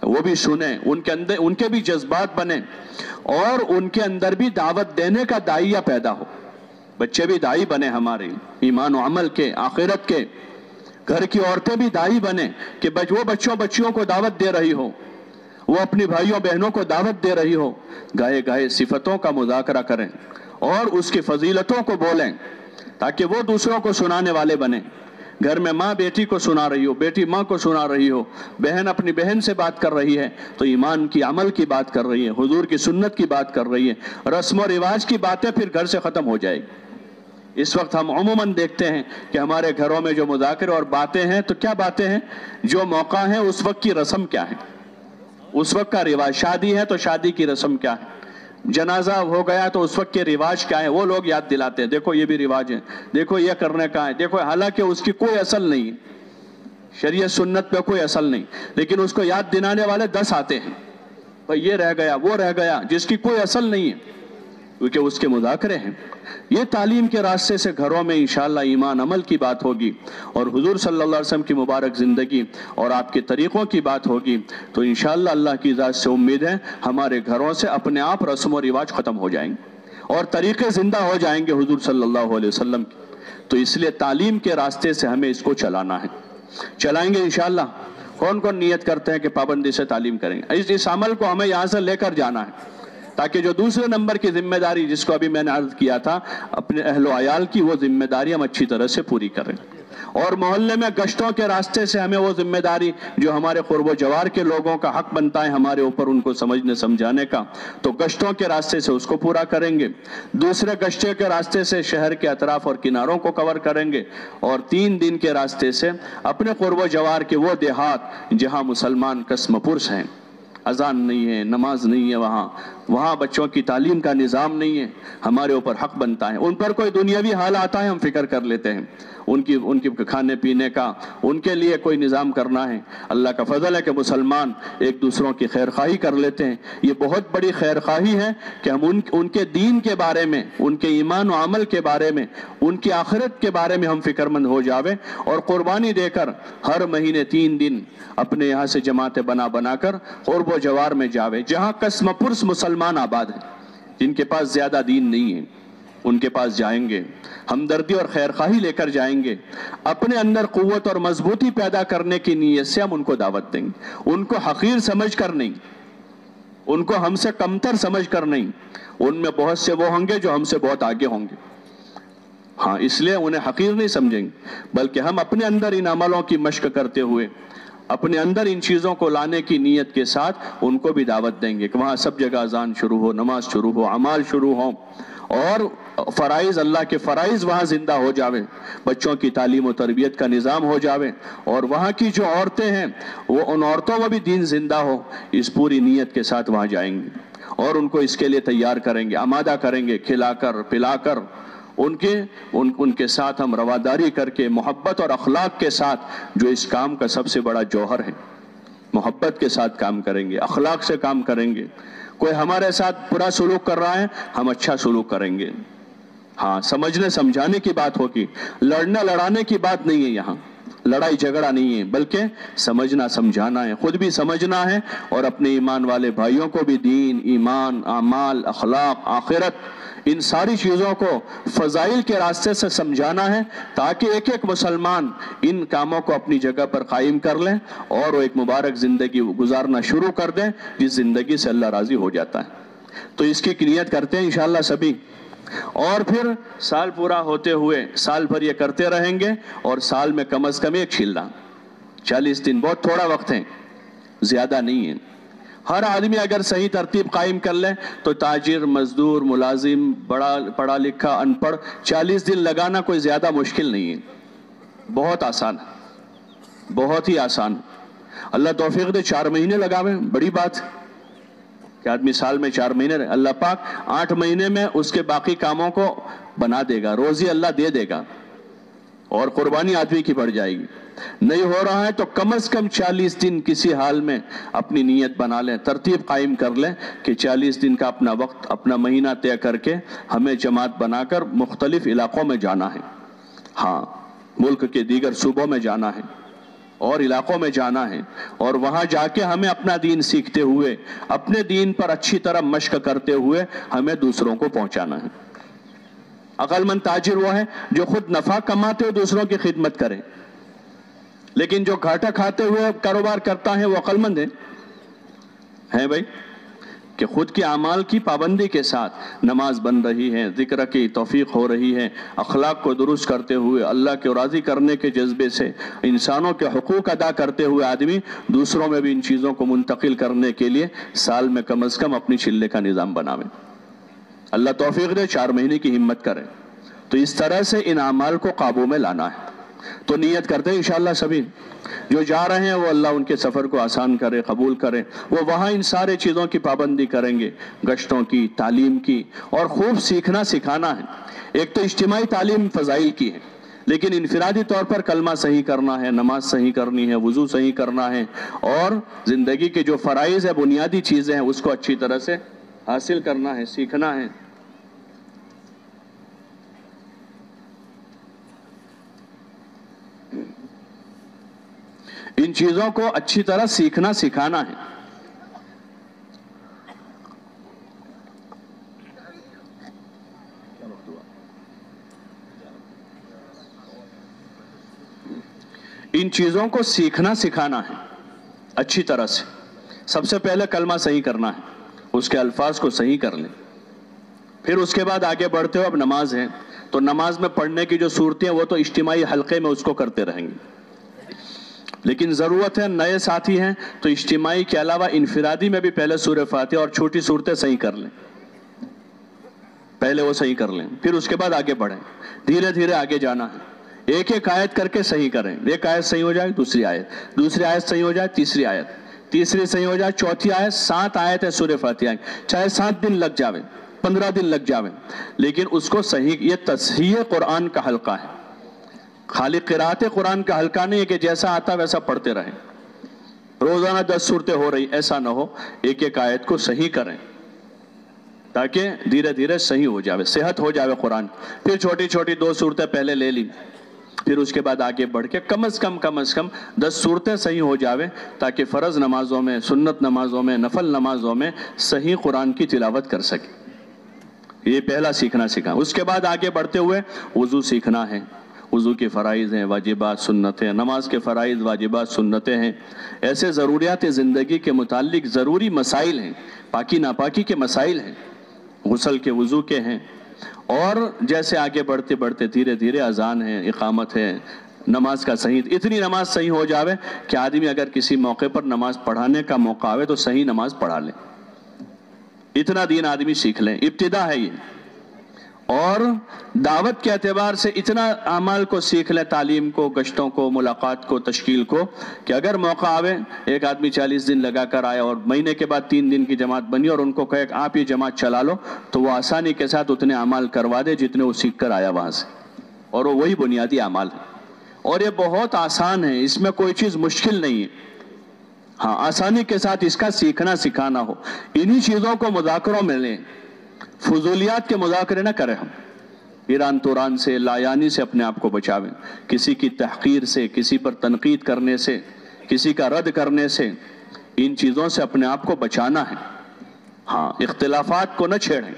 وہ بھی سنیں، ان کے بھی جذبات بنیں، اور ان کے اندر بھی دعوت دینے کا داعیہ پیدا ہو، بچے بھی داعی بنے ہمارے ایمان و عمل کے، آخرت کے، گھر کی عورتیں بھی داعی بنیں کہ وہ بچیوں کو دعوت دے رہی ہو، وہ اپنی بھائیوں بہنوں کو دعوت دے رہی ہو۔ گاہے گاہے صفتوں کا مذاکرہ کریں اور اس کی فضیلتوں کو بولیں تاکہ وہ دوسروں کو سنانے والے بنیں۔ گھر میں ماں بیٹی کو سنا رہی ہو، بیٹی ماں کو سنا رہی ہو، بہن اپنی بہن سے بات کر رہی ہے تو ایمان کی، عمل کی بات کر رہی ہے، حضور کی سنت کی بات کر رہی ہے، رسم و رواج کی باتیں پھر گھر سے ختم ہو جائے گی۔ اس وقت ہم عموماً دیکھتے ہیں کہ ہمارے گھروں میں جو مذاکرے اور باتیں ہیں، تو کیا باتیں ہیں؟ جو موقع ہے اس وقت کی رسم کیا ہے، اس وقت کا رواج، شادی ہے تو شادی کی رسم کیا ہے، جنازہ ہو گیا تو اس وقت کے رواج کیا ہے، وہ لوگ یاد دلاتے ہیں، دیکھو یہ بھی رواج ہے، دیکھو یہ کرنے کا ہے، دیکھو، حالانکہ اس کی کوئی اصل نہیں ہے، شریعت سنت پہ کوئی اصل نہیں، لیکن اس کو یاد دلانے والے 10 آتے ہیں، بھئی یہ رہ گیا، وہ رہ گیا، جس کی کوئی اصل نہیں ہے، کیونکہ اس کے مذاکرے ہیں۔ یہ تعلیم کے راستے سے گھروں میں انشاءاللہ ایمان عمل کی بات ہوگی، اور حضور صلی اللہ علیہ وسلم کی مبارک زندگی اور آپ کے طریقوں کی بات ہوگی، تو انشاءاللہ اللہ کی ذات سے امید ہے ہمارے گھروں سے اپنے آپ رسم و رواج ختم ہو جائیں گے اور طریقے زندہ ہو جائیں گے حضور صلی اللہ علیہ وسلم کی۔ تو اس لیے تعلیم کے راستے سے ہمیں اس کو چلانا ہے، چلائیں گے انشاءاللہ۔ کون کون نیت کرتے ہیں کہ پابندی سے تعلیم کریں گے؟ اس عمل کو ہمیں یہاں سے لے کر جانا ہے، تاکہ جو دوسرے نمبر کی ذمہ داری، جس کو ابھی میں نے عرض کیا تھا، اپنے اہل و عیال کی، وہ ذمہ داری ہم اچھی طرح سے پوری کریں، اور محلے میں گشتوں کے راستے سے ہمیں وہ ذمہ داری جو ہمارے قرب و جوار کے لوگوں کا حق بنتا ہے ہمارے اوپر ان کو سمجھنے سمجھانے کا، تو گشتوں کے راستے سے اس کو پورا کریں گے، دوسرے گشتے کے راستے سے شہر کے اطراف اور کناروں کو کور کریں گے، اور 3 دن کے راستے سے اپنے قرب و جوار کے وہ دیہات جہاں مسلمان قسم پرس ہیں، اذان نہیں ہے، نماز نہیں ہے، وہاں بچوں کی تعلیم کا نظام نہیں ہے، ہمارے اوپر حق بنتا ہے، ان پر کوئی دنیاوی حال آتا ہے ہم فکر کر لیتے ہیں، ان کی کھانے پینے کا ان کے لیے کوئی نظام کرنا ہے۔ اللہ کا فضل ہے کہ مسلمان ایک دوسروں کی خیر خواہی کر لیتے ہیں، یہ بہت بڑی خیر خواہی ہے کہ ہم ان کے دین کے بارے میں، ان کے ایمان و عمل کے بارے میں، ان کی آخرت کے بارے میں ہم فکر مند ہو جاویں، اور قربانی دے کر ہر مہینے 3 دن اپنے یہاں سے جماعتیں بنا کر قرب و جوار میں جاوے، جہاں قسم پرس مسلمان آباد ہیں، جن کے پاس زیادہ دین نہیں ہے، ان کے پاس جائیں گے، ہمدردی اور خیر خواہی لے کر جائیں گے، اپنے اندر قوت اور مضبوطی پیدا کرنے کی نیت سے ہم ان کو دعوت دیں گے، ان کو حقیر سمجھ کر نہیں، ان کو ہم سے کمتر سمجھ کر نہیں، ان میں بہت سے وہ ہوں گے جو ہم سے بہت آگے ہوں گے، ہاں اس لیے انہیں حقیر نہیں سمجھیں گے، بلکہ ہم اپنے اندر ان عملوں کی مشق کرتے ہوئے، اپنے اندر ان چیزوں کو لانے کی نیت کے ساتھ ان کو بھی دعوت دیں گے کہ وہاں سب جگہ اذان شروع ہو، نماز شروع ہو، اعمال شروع ہوں، اور فرائض، اللہ کے فرائض وہاں زندہ ہو جاوے، بچوں کی تعلیم و تربیت کا نظام ہو جاوے، اور وہاں کی جو عورتیں ہیں وہ ان عورتوں میں بھی دین زندہ ہو، اس پوری نیت کے ساتھ وہاں جائیں گے اور ان کو اس کے لیے تیار کریں گے، آمادہ کریں گے، کھلا کر پلا کر، ان کے ساتھ ہم رواداری کر کے محبت اور اخلاق کے ساتھ، جو اس کام کا سب سے بڑا جوہر ہے، محبت کے ساتھ کام کریں گے، اخلاق سے کام کریں گے، کوئی ہمارے ساتھ برا سلوک کر رہا ہے ہم اچھا سلوک کریں گے، ہاں سمجھنے سمجھانے کی بات ہوگی، لڑنے لڑانے کی بات نہیں ہے، یہاں لڑائی جھگڑا نہیں ہے، بلکہ سمجھنا سمجھانا ہے، خود بھی سمجھنا ہے اور اپنے ایمان والے بھائیوں کو بھی دین، ایمان، اعمال، اخلاق، آخرت، ان ساری چیزوں کو فضائل کے راستے سے سمجھانا ہے، تاکہ ایک ایک مسلمان ان کاموں کو اپنی جگہ پر قائم کر لیں اور وہ ایک مبارک زندگی گزارنا شروع کر دیں، جس زندگی سے اللہ راضی ہو جاتا ہے۔ تو اس کی نیت کرتے ہیں انشاءاللہ سبھی، اور پھر سال پورا ہوتے ہوئے سال بھر یہ کرتے رہیں گے، اور سال میں کم از کم ایک چلہ، 40 دن بہت تھوڑا وقت ہے، زیادہ نہیں ہے، ہر آدمی اگر صحیح ترتیب قائم کر لے تو تاجر، مزدور، ملازم، بڑا پڑھا لکھا، ان پڑھ، 40 دن لگانا کوئی زیادہ مشکل نہیں ہے، بہت آسان، بہت ہی آسان، اللہ توفیق دے 4 مہینے لگاویں، بڑی بات کہ آدمی سال میں 4 مہینے رہے، اللہ پاک 8 مہینے میں اس کے باقی کاموں کو بنا دے گا، روزی اللہ دے دے گا، اور قربانی آدمی کی بڑھ جائے گی۔ نہیں ہو رہا ہے تو کم از کم 40 دن کسی حال میں اپنی نیت بنا لیں، ترتیب قائم کر لیں کہ 40 دن کا اپنا وقت، اپنا مہینہ طے کر کے ہمیں جماعت بنا کر مختلف علاقوں میں جانا ہے، ہاں ملک کے دیگر صوبوں میں جانا ہے اور علاقوں میں جانا ہے، اور وہاں جا کے ہمیں اپنا دین سیکھتے ہوئے، اپنے دین پر اچھی طرح مشق کرتے ہوئے ہمیں دوسروں کو پہنچانا ہے۔ عقل مند تاجر وہ ہے جو خود نفع کماتے ہوئے دوسروں کی خدمت کرے، لیکن جو گھاٹا کھاتے ہوئے کاروبار کرتا ہے وہ عقل مند ہے بھائی، کہ خود کے اعمال کی پابندی کے ساتھ نماز بن رہی ہے، ذکر کی توفیق ہو رہی ہے، اخلاق کو درست کرتے ہوئے، اللہ کے راضی کرنے کے جذبے سے انسانوں کے حقوق ادا کرتے ہوئے آدمی دوسروں میں بھی ان چیزوں کو منتقل کرنے کے لیے سال میں کم از کم اپنی چلے کا نظام بناوے، اللہ توفیق دے 4 مہینے کی ہمت کرے، تو اس طرح سے ان اعمال کو قابو میں لانا ہے۔ تو نیت کرتے ہیں انشاءاللہ سبھی جو جا رہے ہیں، وہ اللہ ان کے سفر کو آسان کرے، قبول کرے، وہ وہاں ان سارے چیزوں کی پابندی کریں گے، گشتوں کی، تعلیم کی، اور خوب سیکھنا سکھانا ہے۔ ایک تو اجتماعی تعلیم فضائل کی ہے، لیکن انفرادی طور پر کلمہ صحیح کرنا ہے، نماز صحیح کرنی ہے، وضو صحیح کرنا ہے، اور زندگی کے جو فرائض ہے، بنیادی چیزیں ہیں، اس کو اچھی طرح سے حاصل کرنا ہے، سیکھنا ہے۔ ان چیزوں کو اچھی طرح سیکھنا سکھانا ہے۔ ان چیزوں کو سیکھنا سکھانا ہے اچھی طرح سے۔ سب سے پہلے کلمہ صحیح کرنا ہے، اس کے الفاظ کو صحیح کر لیں، پھر اس کے بعد آگے بڑھتے ہو اب نماز ہے، تو نماز میں پڑھنے کی جو صورتیں ہیں وہ تو اجتماعی حلقے میں اس کو کرتے رہیں گے، لیکن ضرورت ہے نئے ساتھی ہیں تو اجتماعی کے علاوہ انفرادی میں بھی پہلے سورہ فاتحہ اور چھوٹی صورتیں صحیح کر لیں، پہلے وہ صحیح کر لیں، پھر اس کے بعد آگے بڑھیں، دھیرے دھیرے آگے جانا ہے، ایک ایک آیت کر کے صحیح کریں، ایک آیت صحیح ہو جائے دوسری آیت صحیح ہو جائے تیسری صحیح ہو جائے چوتھی آیت، 7 آیت ہے سورہ فاتحہ، چاہے 7 دن لگ جاوے 15 دن لگ جاوے، لیکن اس کو صحیح، یہ تصحیح قرآن کا حلقہ ہے، خالی قرات قرآن کا حلقہ نہیں ہے کہ جیسا آتا ویسا پڑھتے رہیں، روزانہ 10 صورتیں ہو رہی، ایسا نہ ہو، ایک ایک آیت کو صحیح کریں تاکہ دھیرے دھیرے صحیح ہو جاوے، صحت ہو جاوے قرآن، پھر چھوٹی چھوٹی 2 صورتیں پہلے لے لی، پھر اس کے بعد آگے بڑھ کے کم از کم 10 صورتیں صحیح ہو جاوے تاکہ فرض نمازوں میں، سنت نمازوں میں، نفل نمازوں میں صحیح قرآن کی تلاوت کر سکے۔ یہ پہلا سیکھنا سیکھا۔ اس کے بعد آگے بڑھتے ہوئے وضو سیکھنا ہے، وضو کے فرائض ہیں، واجبات، سنتیں، نماز کے فرائض، واجبات، سنتیں ہیں، ایسے ضروریات زندگی کے متعلق ضروری مسائل ہیں، پاکی ناپاکی کے مسائل ہیں، غسل کے، وضو کے ہیں، اور جیسے آگے بڑھتے بڑھتے دھیرے دھیرے اذان ہے، اقامت ہے، نماز کا صحیح، اتنی نماز صحیح ہو جاوے کہ آدمی اگر کسی موقع پر نماز پڑھانے کا موقع آوے تو صحیح نماز پڑھا لے، اتنا دین آدمی سیکھ لیں، ابتدا ہے یہ۔ اور دعوت کے اعتبار سے اتنا اعمال کو سیکھ لیں، تعلیم کو، گشتوں کو، ملاقات کو، تشکیل کو، کہ اگر موقع آوے، ایک آدمی 40 دن لگا کر آیا اور مہینے کے بعد 3 دن کی جماعت بنی اور ان کو کہے کہ آپ یہ جماعت چلا لو، تو وہ آسانی کے ساتھ اتنے اعمال کروا دے جتنے وہ سیکھ کر آیا وہاں سے، اور وہ وہی بنیادی اعمال ہے، اور یہ بہت آسان ہے، اس میں کوئی چیز مشکل نہیں ہے، ہاں آسانی کے ساتھ اس کا سیکھنا سکھانا ہو۔ انہی چیزوں کو مذاکروں میں لیں، فضولیات کے مذاکرے نہ کریں، ہم ایران توران سے، لایانی سے اپنے آپ کو بچاویں، کسی کی تحقیر سے، کسی پر تنقید کرنے سے، کسی کا رد کرنے سے، ان چیزوں سے اپنے آپ کو بچانا ہے، ہاں اختلافات کو نہ چھیڑیں،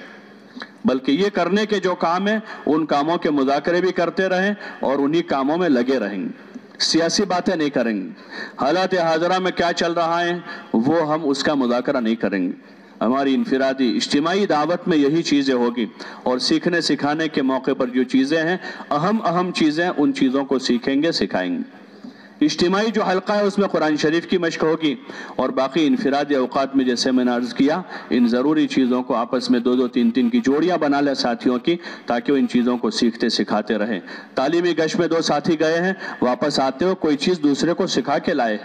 بلکہ یہ کرنے کے جو کام ہیں ان کاموں کے مذاکرے بھی کرتے رہیں اور انہی کاموں میں لگے رہیں گے، سیاسی باتیں نہیں کریں گے، حالات حاضرہ میں کیا چل رہا ہے وہ ہم اس کا مذاکرہ نہیں کریں گے، ہماری انفرادی اجتماعی دعوت میں یہی چیزیں ہوگی، اور سیکھنے سکھانے کے موقع پر جو چیزیں ہیں، اہم چیزیں، ان چیزوں کو سیکھیں گے، سکھائیں گے۔ اجتماعی جو حلقہ ہے اس میں قرآن شریف کی مشق ہوگی، اور باقی انفرادی اوقات میں جیسے میں نے عرض کیا، ان ضروری چیزوں کو آپس میں 2 3 کی جوڑیاں بنا لیں ساتھیوں کی، تاکہ وہ ان چیزوں کو سیکھتے سکھاتے رہیں۔ تعلیمی گشت میں 2 ساتھی گئے ہیں، واپس آتے ہو کوئی چیز دوسرے کو سکھا کے لائے،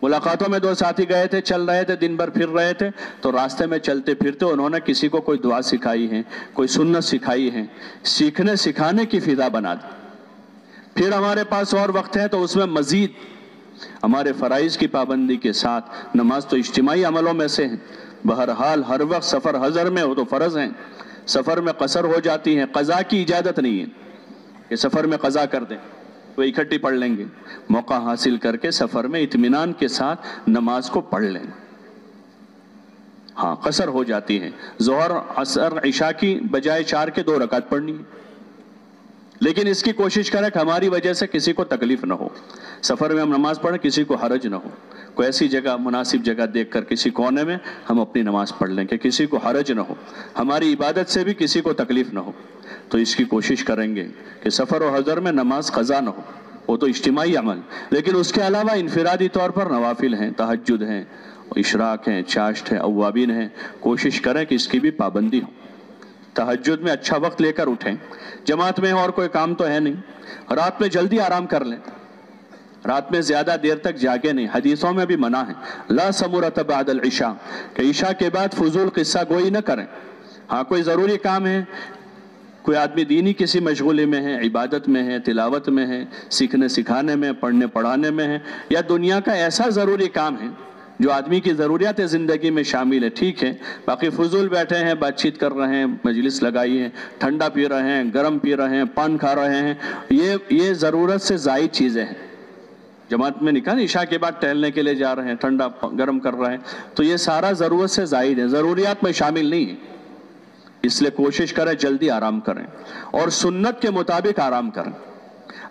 ملاقاتوں میں 2 ساتھی گئے تھے، چل رہے تھے، دن بھر پھر رہے تھے، تو راستے میں چلتے پھرتے انہوں نے کسی کو کوئی دعا سکھائی ہے، کوئی سنت سکھائی ہے، سیکھنے سکھانے کی فضا بنا دی۔ پھر ہمارے پاس اور وقت ہے تو اس میں مزید ہمارے فرائض کی پابندی کے ساتھ، نماز تو اجتماعی عملوں میں سے ہے، بہرحال ہر وقت سفر حضر میں ہو تو فرض ہیں، سفر میں قصر ہو جاتی ہیں، قضا کی اجازت نہیں ہے کہ سفر میں قضا کر دیں، وہ اکٹھی پڑھ لیں گے، موقع حاصل کر کے سفر میں اطمینان کے ساتھ نماز کو پڑھ لیں، ہاں قصر ہو جاتی ہے، ظہر، عصر، عشاء کی بجائے 4 کے 2 رکعت پڑھنی ہے، لیکن اس کی کوشش کریں کہ ہماری وجہ سے کسی کو تکلیف نہ ہو، سفر میں ہم نماز پڑھیں کسی کو حرج نہ ہو، کوئی ایسی جگہ، مناسب جگہ دیکھ کر کسی کونے میں ہم اپنی نماز پڑھ لیں کہ کسی کو حرج نہ ہو، ہماری عبادت سے بھی کسی کو تکلیف نہ ہو، تو اس کی کوشش کریں گے کہ سفر و حضر میں نماز قضا نہ ہو، وہ تو اجتماعی عمل، لیکن اس کے علاوہ انفرادی طور پر نوافل ہیں، تہجد ہیں، اشراق ہیں، چاشت ہیں، اوابین ہیں، کوشش کریں کہ اس کی بھی پابندی ہو، تہجد میں اچھا وقت لے کر اٹھیں، جماعت میں اور کوئی کام تو ہے نہیں، رات میں جلدی آرام کر لیں، رات میں زیادہ دیر تک جاگے نہیں، حدیثوں میں بھی منع ہے، لا سمرۃ بعد العشاء، کہ عشاء کے بعد فضول قصہ گوئی نہ کریں، ہاں کوئی ضروری کام ہے، کوئی آدمی دینی کسی مشغولی میں ہے، عبادت میں ہے، تلاوت میں ہے، سیکھنے سکھانے میں، پڑھنے پڑھانے میں ہے، یا دنیا کا ایسا ضروری کام ہے جو آدمی کی ضروریات زندگی میں شامل ہے، ٹھیک ہے، باقی فضول بیٹھے ہیں، بات چیت کر رہے ہیں، مجلس لگائی ہے، ٹھنڈا پی رہے ہیں، گرم پی رہے ہیں، پان کھا رہے ہیں، یہ ضرورت سے زائد چیزیں ہیں، جماعت میں نکال عشاء کے بعد ٹہلنے کے لیے جا رہے ہیں، ٹھنڈا گرم کر رہے ہیں، تو یہ سارا ضرورت سے زائد ہے، ضروریات میں شامل نہیں ہے، اس لیے کوشش کریں جلدی آرام کریں، اور سنت کے مطابق آرام کریں،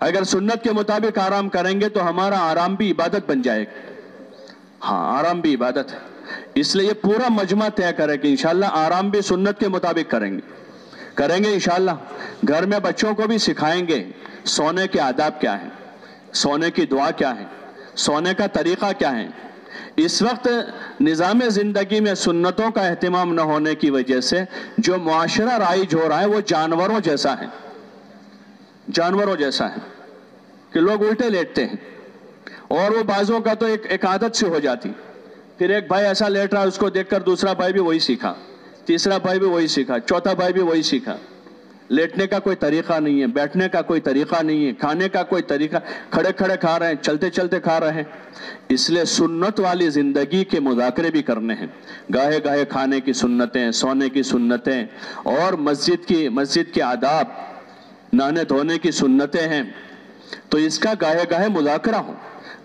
اگر سنت کے مطابق آرام کریں گے تو ہمارا آرام بھی عبادت بن جائے گا، ہاں آرام بھی عبادت ہے، اس لیے یہ پورا مجمع طے کرے کہ انشاءاللہ آرام بھی سنت کے مطابق کریں گے، کریں گے انشاءاللہ. گھر میں بچوں کو بھی سکھائیں گے سونے کے آداب کیا ہیں، سونے کی دعا کیا ہے، سونے کا طریقہ کیا ہے. اس وقت نظام زندگی میں سنتوں کا اہتمام نہ ہونے کی وجہ سے جو معاشرہ رائج ہو رہا ہے وہ جانوروں جیسا ہے، جانوروں جیسا ہے کہ لوگ الٹے لیٹتے ہیں، اور وہ بعضوں کا تو ایک عادت سے ہو جاتی. پھر ایک بھائی ایسا لیٹ رہا ہے، اس کو دیکھ کر دوسرا بھائی بھی وہی سیکھا، تیسرا بھائی بھی وہی سیکھا، چوتھا بھائی بھی وہی سیکھا. لیٹنے کا کوئی طریقہ نہیں ہے، بیٹھنے کا کوئی طریقہ نہیں ہے، کھانے کا کوئی طریقہ، کھڑے کھڑے کھا رہے ہیں، چلتے چلتے کھا رہے ہیں. اس لیے سنت والی زندگی کے مذاکرے بھی کرنے ہیں. گاہے گاہے کھانے کی سنتیں، سونے کی سنتیں، اور مسجد کے آداب، نہانے دھونے کی سنتیں ہیں. تو اس کا گاہے گاہے مذاکرہ ہو.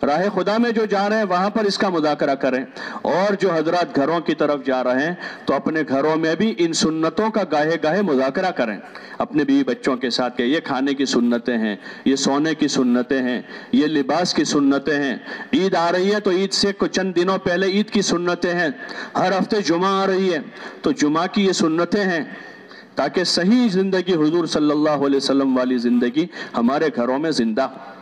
راہ خدا میں جو جا رہے ہیں وہاں پر اس کا مذاکرہ کریں، اور جو حضرات گھروں کی طرف جا رہے ہیں تو اپنے گھروں میں بھی ان سنتوں کا گاہے گاہے مذاکرہ کریں اپنے بیوی بچوں کے ساتھ کہ یہ کھانے کی سنتیں ہیں، یہ سونے کی سنتیں ہیں، یہ لباس کی سنتیں ہیں. عید آ رہی ہے تو عید سے چند دنوں پہلے عید کی سنتیں ہیں. ہر ہفتے جمعہ آ رہی ہے تو جمعہ کی یہ سنتیں ہیں، تاکہ صحیح زندگی حضور صلی اللہ علیہ وسلم والی زندگی ہمارے گھروں میں زندہ ہو.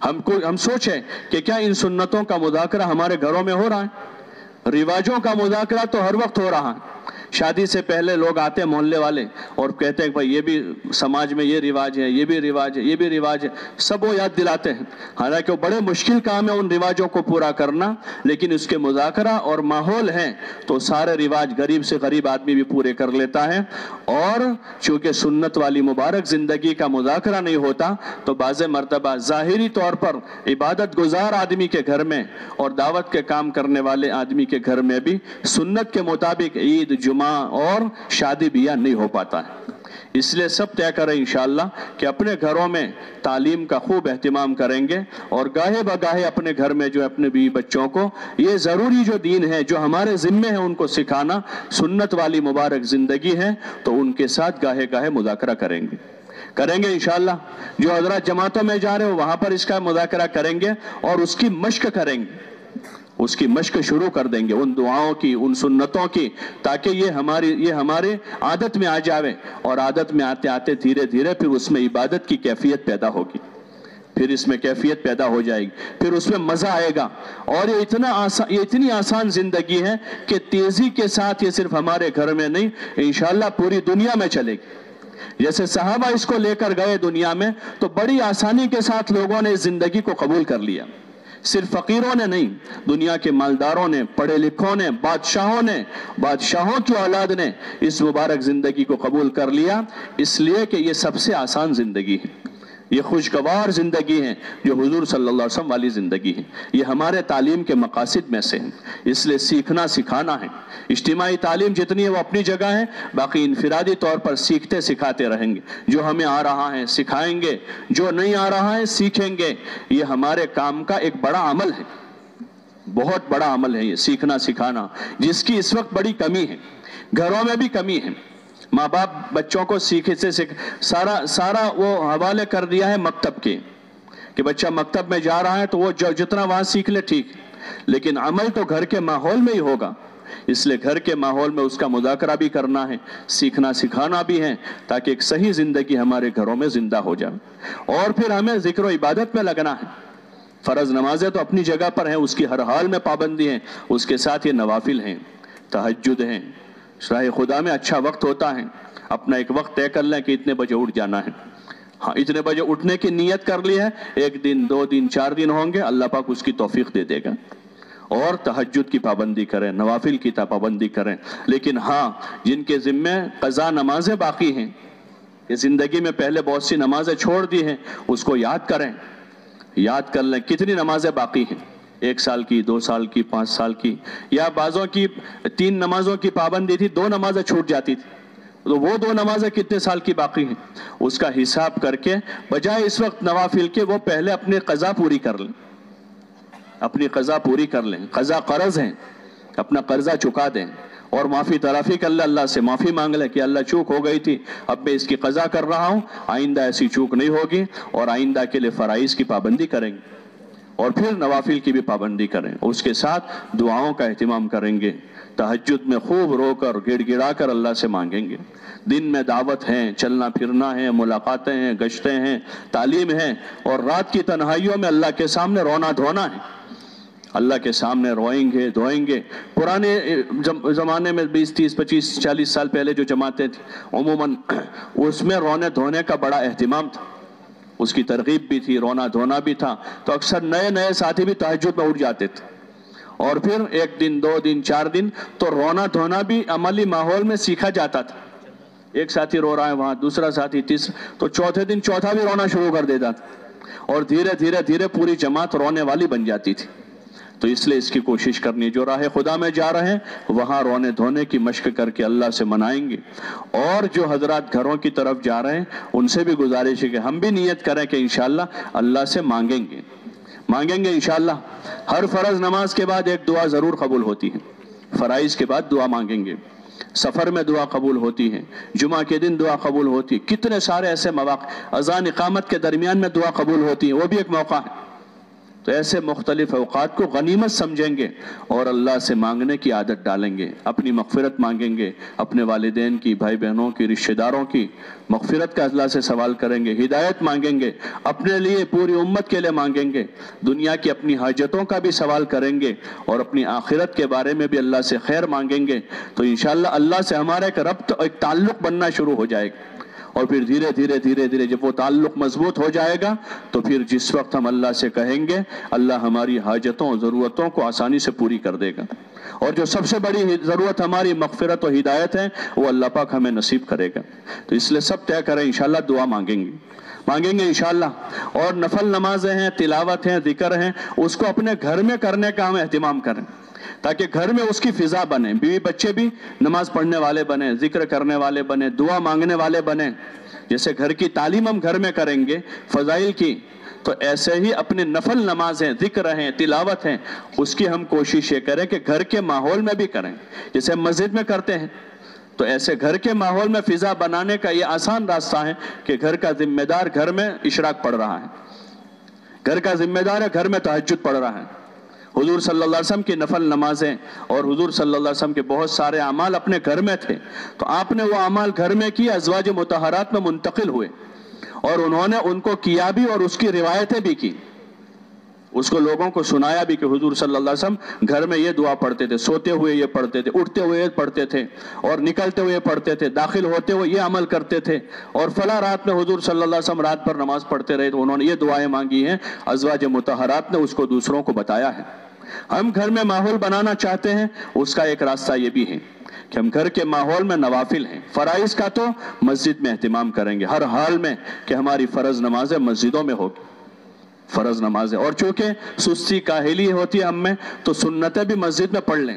ہم سوچیں کہ کیا ان سنتوں کا مذاکرہ ہمارے گھروں میں ہو رہا ہے؟ رواجوں کا مذاکرہ تو ہر وقت ہو رہا ہے. شادی سے پہلے لوگ آتے محلے والے اور کہتے ہیں کہ بھائی یہ بھی سماج میں یہ رواج ہے، یہ بھی رواج ہے، یہ بھی رواج ہے، سب وہ یاد دلاتے ہیں. حالانکہ وہ بڑے مشکل کام ہے ان رواجوں کو پورا کرنا، لیکن اس کے مذاکرہ اور ماحول ہے تو سارے رواج غریب سے غریب آدمی بھی پورے کر لیتا ہے. اور چونکہ سنت والی مبارک زندگی کا مذاکرہ نہیں ہوتا تو بعض مرتبہ ظاہری طور پر عبادت گزار آدمی کے گھر میں اور دعوت کے کام کرنے والے آدمی کے گھر میں بھی سنت کے مطابق عید، جمعہ اور شادی بیاہ نہیں ہو پاتا ہے. اس لیے سب طے کریں انشاءاللہ کہ اپنے گھروں میں تعلیم کا خوب اہتمام کریں گے، اور گاہے بگاہے اپنے گھر میں جو اپنے بیوی بچوں کو یہ ضروری جو دین ہے، جو ہمارے ذمے ہے ان کو سکھانا، سنت والی مبارک زندگی ہے، تو ان کے ساتھ گاہے گاہے مذاکرہ کریں گے انشاءاللہ. جو حضرات جماعتوں میں جا رہے ہو وہاں پر اس کا مذاکرہ کریں گے اور اس کی مشق کریں گے، اس کی مشق شروع کر دیں گے، ان دعاؤں کی، ان سنتوں کی، تاکہ یہ ہمارے عادت میں آ جاوے، اور عادت میں آتے آتے دھیرے دھیرے پھر اس میں عبادت کی کیفیت پیدا ہوگی، پھر اس میں کیفیت پیدا ہو جائے گی، پھر اس میں مزہ آئے گا. اور یہ اتنی آسان زندگی ہے کہ تیزی کے ساتھ یہ صرف ہمارے گھر میں نہیں انشاءاللہ پوری دنیا میں چلے گی. جیسے صحابہ اس کو لے کر گئے دنیا میں تو بڑی آسانی کے ساتھ لوگوں نے اس زندگی کو قبول کر لیا. صرف فقیروں نے نہیں، دنیا کے مالداروں نے، پڑھے لکھوں نے، بادشاہوں کی اولاد نے اس مبارک زندگی کو قبول کر لیا، اس لیے کہ یہ سب سے آسان زندگی ہے، یہ خوشگوار زندگی ہے جو حضور صلی اللہ علیہ وسلم والی زندگی ہے. یہ ہمارے تعلیم کے مقاصد میں سے ہے، اس لیے سیکھنا سکھانا ہے. اجتماعی تعلیم جتنی ہے وہ اپنی جگہ ہے، باقی انفرادی طور پر سیکھتے سکھاتے رہیں گے. جو ہمیں آ رہا ہے سکھائیں گے، جو نہیں آ رہا ہے سیکھیں گے. یہ ہمارے کام کا ایک بڑا عمل ہے، بہت بڑا عمل ہے یہ سیکھنا سکھانا، جس کی اس وقت بڑی کمی ہے، گھروں میں بھی کمی ہے. ماں باپ بچوں کو سارا وہ حوالے کر دیا ہے مکتب کے، کہ بچہ مکتب میں جا رہا ہے تو وہ جتنا وہاں سیکھ لے ٹھیک، لیکن عمل تو گھر کے ماحول میں ہی ہوگا. اس لیے گھر کے ماحول میں اس کا مذاکرہ بھی کرنا ہے، سیکھنا سکھانا بھی ہے، تاکہ ایک صحیح زندگی ہمارے گھروں میں زندہ ہو جائے. اور پھر ہمیں ذکر و عبادت میں لگنا ہے. فرض نمازیں تو اپنی جگہ پر ہیں، اس کی ہر حال میں پابندی ہے، اس کے ساتھ یہ نوافل ہیں، تہجد ہیں، راہ خدا میں اچھا وقت ہوتا ہے. اپنا ایک وقت طے کر لیں کہ اتنے بجے اٹھ جانا ہے. ہاں اتنے بجے اٹھنے کی نیت کر لی ہے، 1 دن 2 دن 4 دن ہوں گے، اللہ پاک اس کی توفیق دے دے گا. اور تہجد کی پابندی کریں، نوافل کی پابندی کریں. لیکن ہاں جن کے ذمہ قضا نمازیں باقی ہیں، کہ زندگی میں پہلے بہت سی نمازیں چھوڑ دی ہیں، اس کو یاد کریں، یاد کر لیں کتنی نمازیں باقی ہیں، 1 سال کی، 2 سال کی، 5 سال کی، یا بعضوں کی 3 نمازوں کی پابندی تھی، 2 نمازیں چھوٹ جاتی تھی، تو وہ 2 نمازیں کتنے سال کی باقی ہیں، اس کا حساب کر کے بجائے اس وقت نوافل کے وہ پہلے اپنی قضا پوری کر لیں، اپنی قضا پوری کر لیں. قضا قرض ہیں، اپنا قرضہ چکا دیں، اور معافی تلافی کر لیں، اللہ سے معافی مانگ لیں کہ اللہ چوک ہو گئی تھی، اب میں اس کی قضا کر رہا ہوں، آئندہ ایسی چوک نہیں ہوگی، اور آئندہ کے لیے فرائض کی پابندی کریں گے. اور پھر نوافل کی بھی پابندی کریں، اس کے ساتھ دعاؤں کا اہتمام کریں گے، تہجد میں خوب رو کر گڑ گڑا کر اللہ سے مانگیں گے، دن میں دعوت ہیں، چلنا پھرنا ہے، ملاقاتیں ہیں، گشتیں ہیں، تعلیم ہے، اور رات کی تنہائیوں میں اللہ کے سامنے رونا دھونا ہے، اللہ کے سامنے روئیں گے دھوئیں گے۔ پرانے زمانے میں 20 30 25 40 سال پہلے جو جماعتیں تھیں عموماً اس میں رونے دھونے کا بڑا اہتمام تھا، اس کی ترغیب بھی تھی، رونا دھونا بھی تھا، تو اکثر نئے نئے ساتھی بھی تہجد میں اٹھ جاتے تھے، اور پھر 1 دن 2 دن 4 دن تو رونا دھونا بھی عملی ماحول میں سیکھا جاتا تھا، ایک ساتھی رو رہا ہے وہاں، دوسرا ساتھی تیسرا، تو چوتھے دن چوتھا بھی رونا شروع کر دیتا تھا، اور دھیرے دھیرے دھیرے پوری جماعت رونے والی بن جاتی تھی۔ تو اس لیے اس کی کوشش کرنی، جو راہ خدا میں جا رہے ہیں وہاں رونے دھونے کی مشق کر کے اللہ سے منائیں گے، اور جو حضرات گھروں کی طرف جا رہے ہیں ان سے بھی گزارش ہے کہ ہم بھی نیت کریں کہ انشاءاللہ اللہ سے مانگیں گے انشاءاللہ۔ ہر فرض نماز کے بعد ایک دعا ضرور قبول ہوتی ہے، فرائض کے بعد دعا مانگیں گے، سفر میں دعا قبول ہوتی ہے، جمعہ کے دن دعا قبول ہوتی ہے، کتنے سارے ایسے مواقع، اذان اقامت کے درمیان میں دعا قبول ہوتی ہے، وہ بھی ایک موقع ہے۔ تو ایسے مختلف اوقات کو غنیمت سمجھیں گے اور اللہ سے مانگنے کی عادت ڈالیں گے، اپنی مغفرت مانگیں گے، اپنے والدین کی، بھائی بہنوں کی، رشتہ داروں کی مغفرت کا اللہ سے سوال کریں گے، ہدایت مانگیں گے، اپنے لیے پوری امت کے لیے مانگیں گے، دنیا کی اپنی حاجتوں کا بھی سوال کریں گے، اور اپنی آخرت کے بارے میں بھی اللہ سے خیر مانگیں گے، تو انشاءاللہ اللہ سے ہمارا ایک ربط، ایک تعلق بننا شروع ہو جائے گا، اور پھر دھیرے دھیرے جب وہ تعلق مضبوط ہو جائے گا تو پھر جس وقت ہم اللہ سے کہیں گے اللہ ہماری حاجتوں ضرورتوں کو آسانی سے پوری کر دے گا، اور جو سب سے بڑی ضرورت ہماری مغفرت و ہدایت ہے وہ اللہ پاک ہمیں نصیب کرے گا۔ تو اس لیے سب طے کریں انشاءاللہ دعا مانگیں گے انشاءاللہ، اور نفل نمازیں ہیں، تلاوت ہیں، ذکر ہیں، اس کو اپنے گھر میں کرنے کا ہم اہتمام کریں، تاکہ گھر میں اس کی فضا بنے، بیوی بچے بھی نماز پڑھنے والے بنے، ذکر کرنے والے بنے، دعا مانگنے والے بنے۔ جیسے گھر کی تعلیم ہم گھر میں کریں گے فضائل کی، تو ایسے ہی اپنے نفل نمازیں، ذکر ہیں، تلاوت ہیں، اس کی ہم کوشش یہ کریں کہ گھر کے ماحول میں بھی کریں، جیسے مسجد میں کرتے ہیں، تو ایسے گھر کے ماحول میں فضا بنانے کا یہ آسان راستہ ہے کہ گھر کا ذمہ دار گھر میں اشراق پڑھ رہا ہے، گھر کا ذمہ دار ہے گھر میں تہجد پڑھ رہا ہے، حضور صلی اللہ علیہ وسلم کی نفل نمازیں اور حضور صلی اللہ علیہ وسلم کے بہت سارے اعمال اپنے گھر میں تھے، تو آپ نے وہ اعمال گھر میں کی، ازواج مطہرات میں منتقل ہوئے، اور انہوں نے ان کو کیا بھی اور اس کی روایتیں بھی کی، اس کو لوگوں کو سنایا بھی کہ حضور صلی اللہ علیہ وسلم گھر میں یہ دعا پڑھتے تھے، سوتے ہوئے یہ پڑھتے تھے، اٹھتے ہوئے پڑھتے تھے، اور نکلتے ہوئے پڑھتے تھے، داخل ہوتے ہوئے یہ عمل کرتے تھے، اور فلاں رات میں حضور صلی اللہ علیہ وسلم رات پر نماز پڑھتے رہے تو انہوں نے یہ دعائیں مانگی ہیں، ازواج مطہرات نے اس کو دوسروں کو بتایا ہے۔ ہم گھر میں ماحول بنانا چاہتے ہیں، اس کا ایک راستہ یہ بھی ہے کہ ہم گھر کے ماحول میں نوافل ہیں، فرائض کا تو مسجد میں اہتمام کریں گے ہر حال میں کہ ہماری فرض نمازیں مسجدوں میں ہوگی، فرض نمازیں، اور چونکہ سستی کاہلی ہوتی ہے ہم میں تو سنتیں بھی مسجد میں پڑھ لیں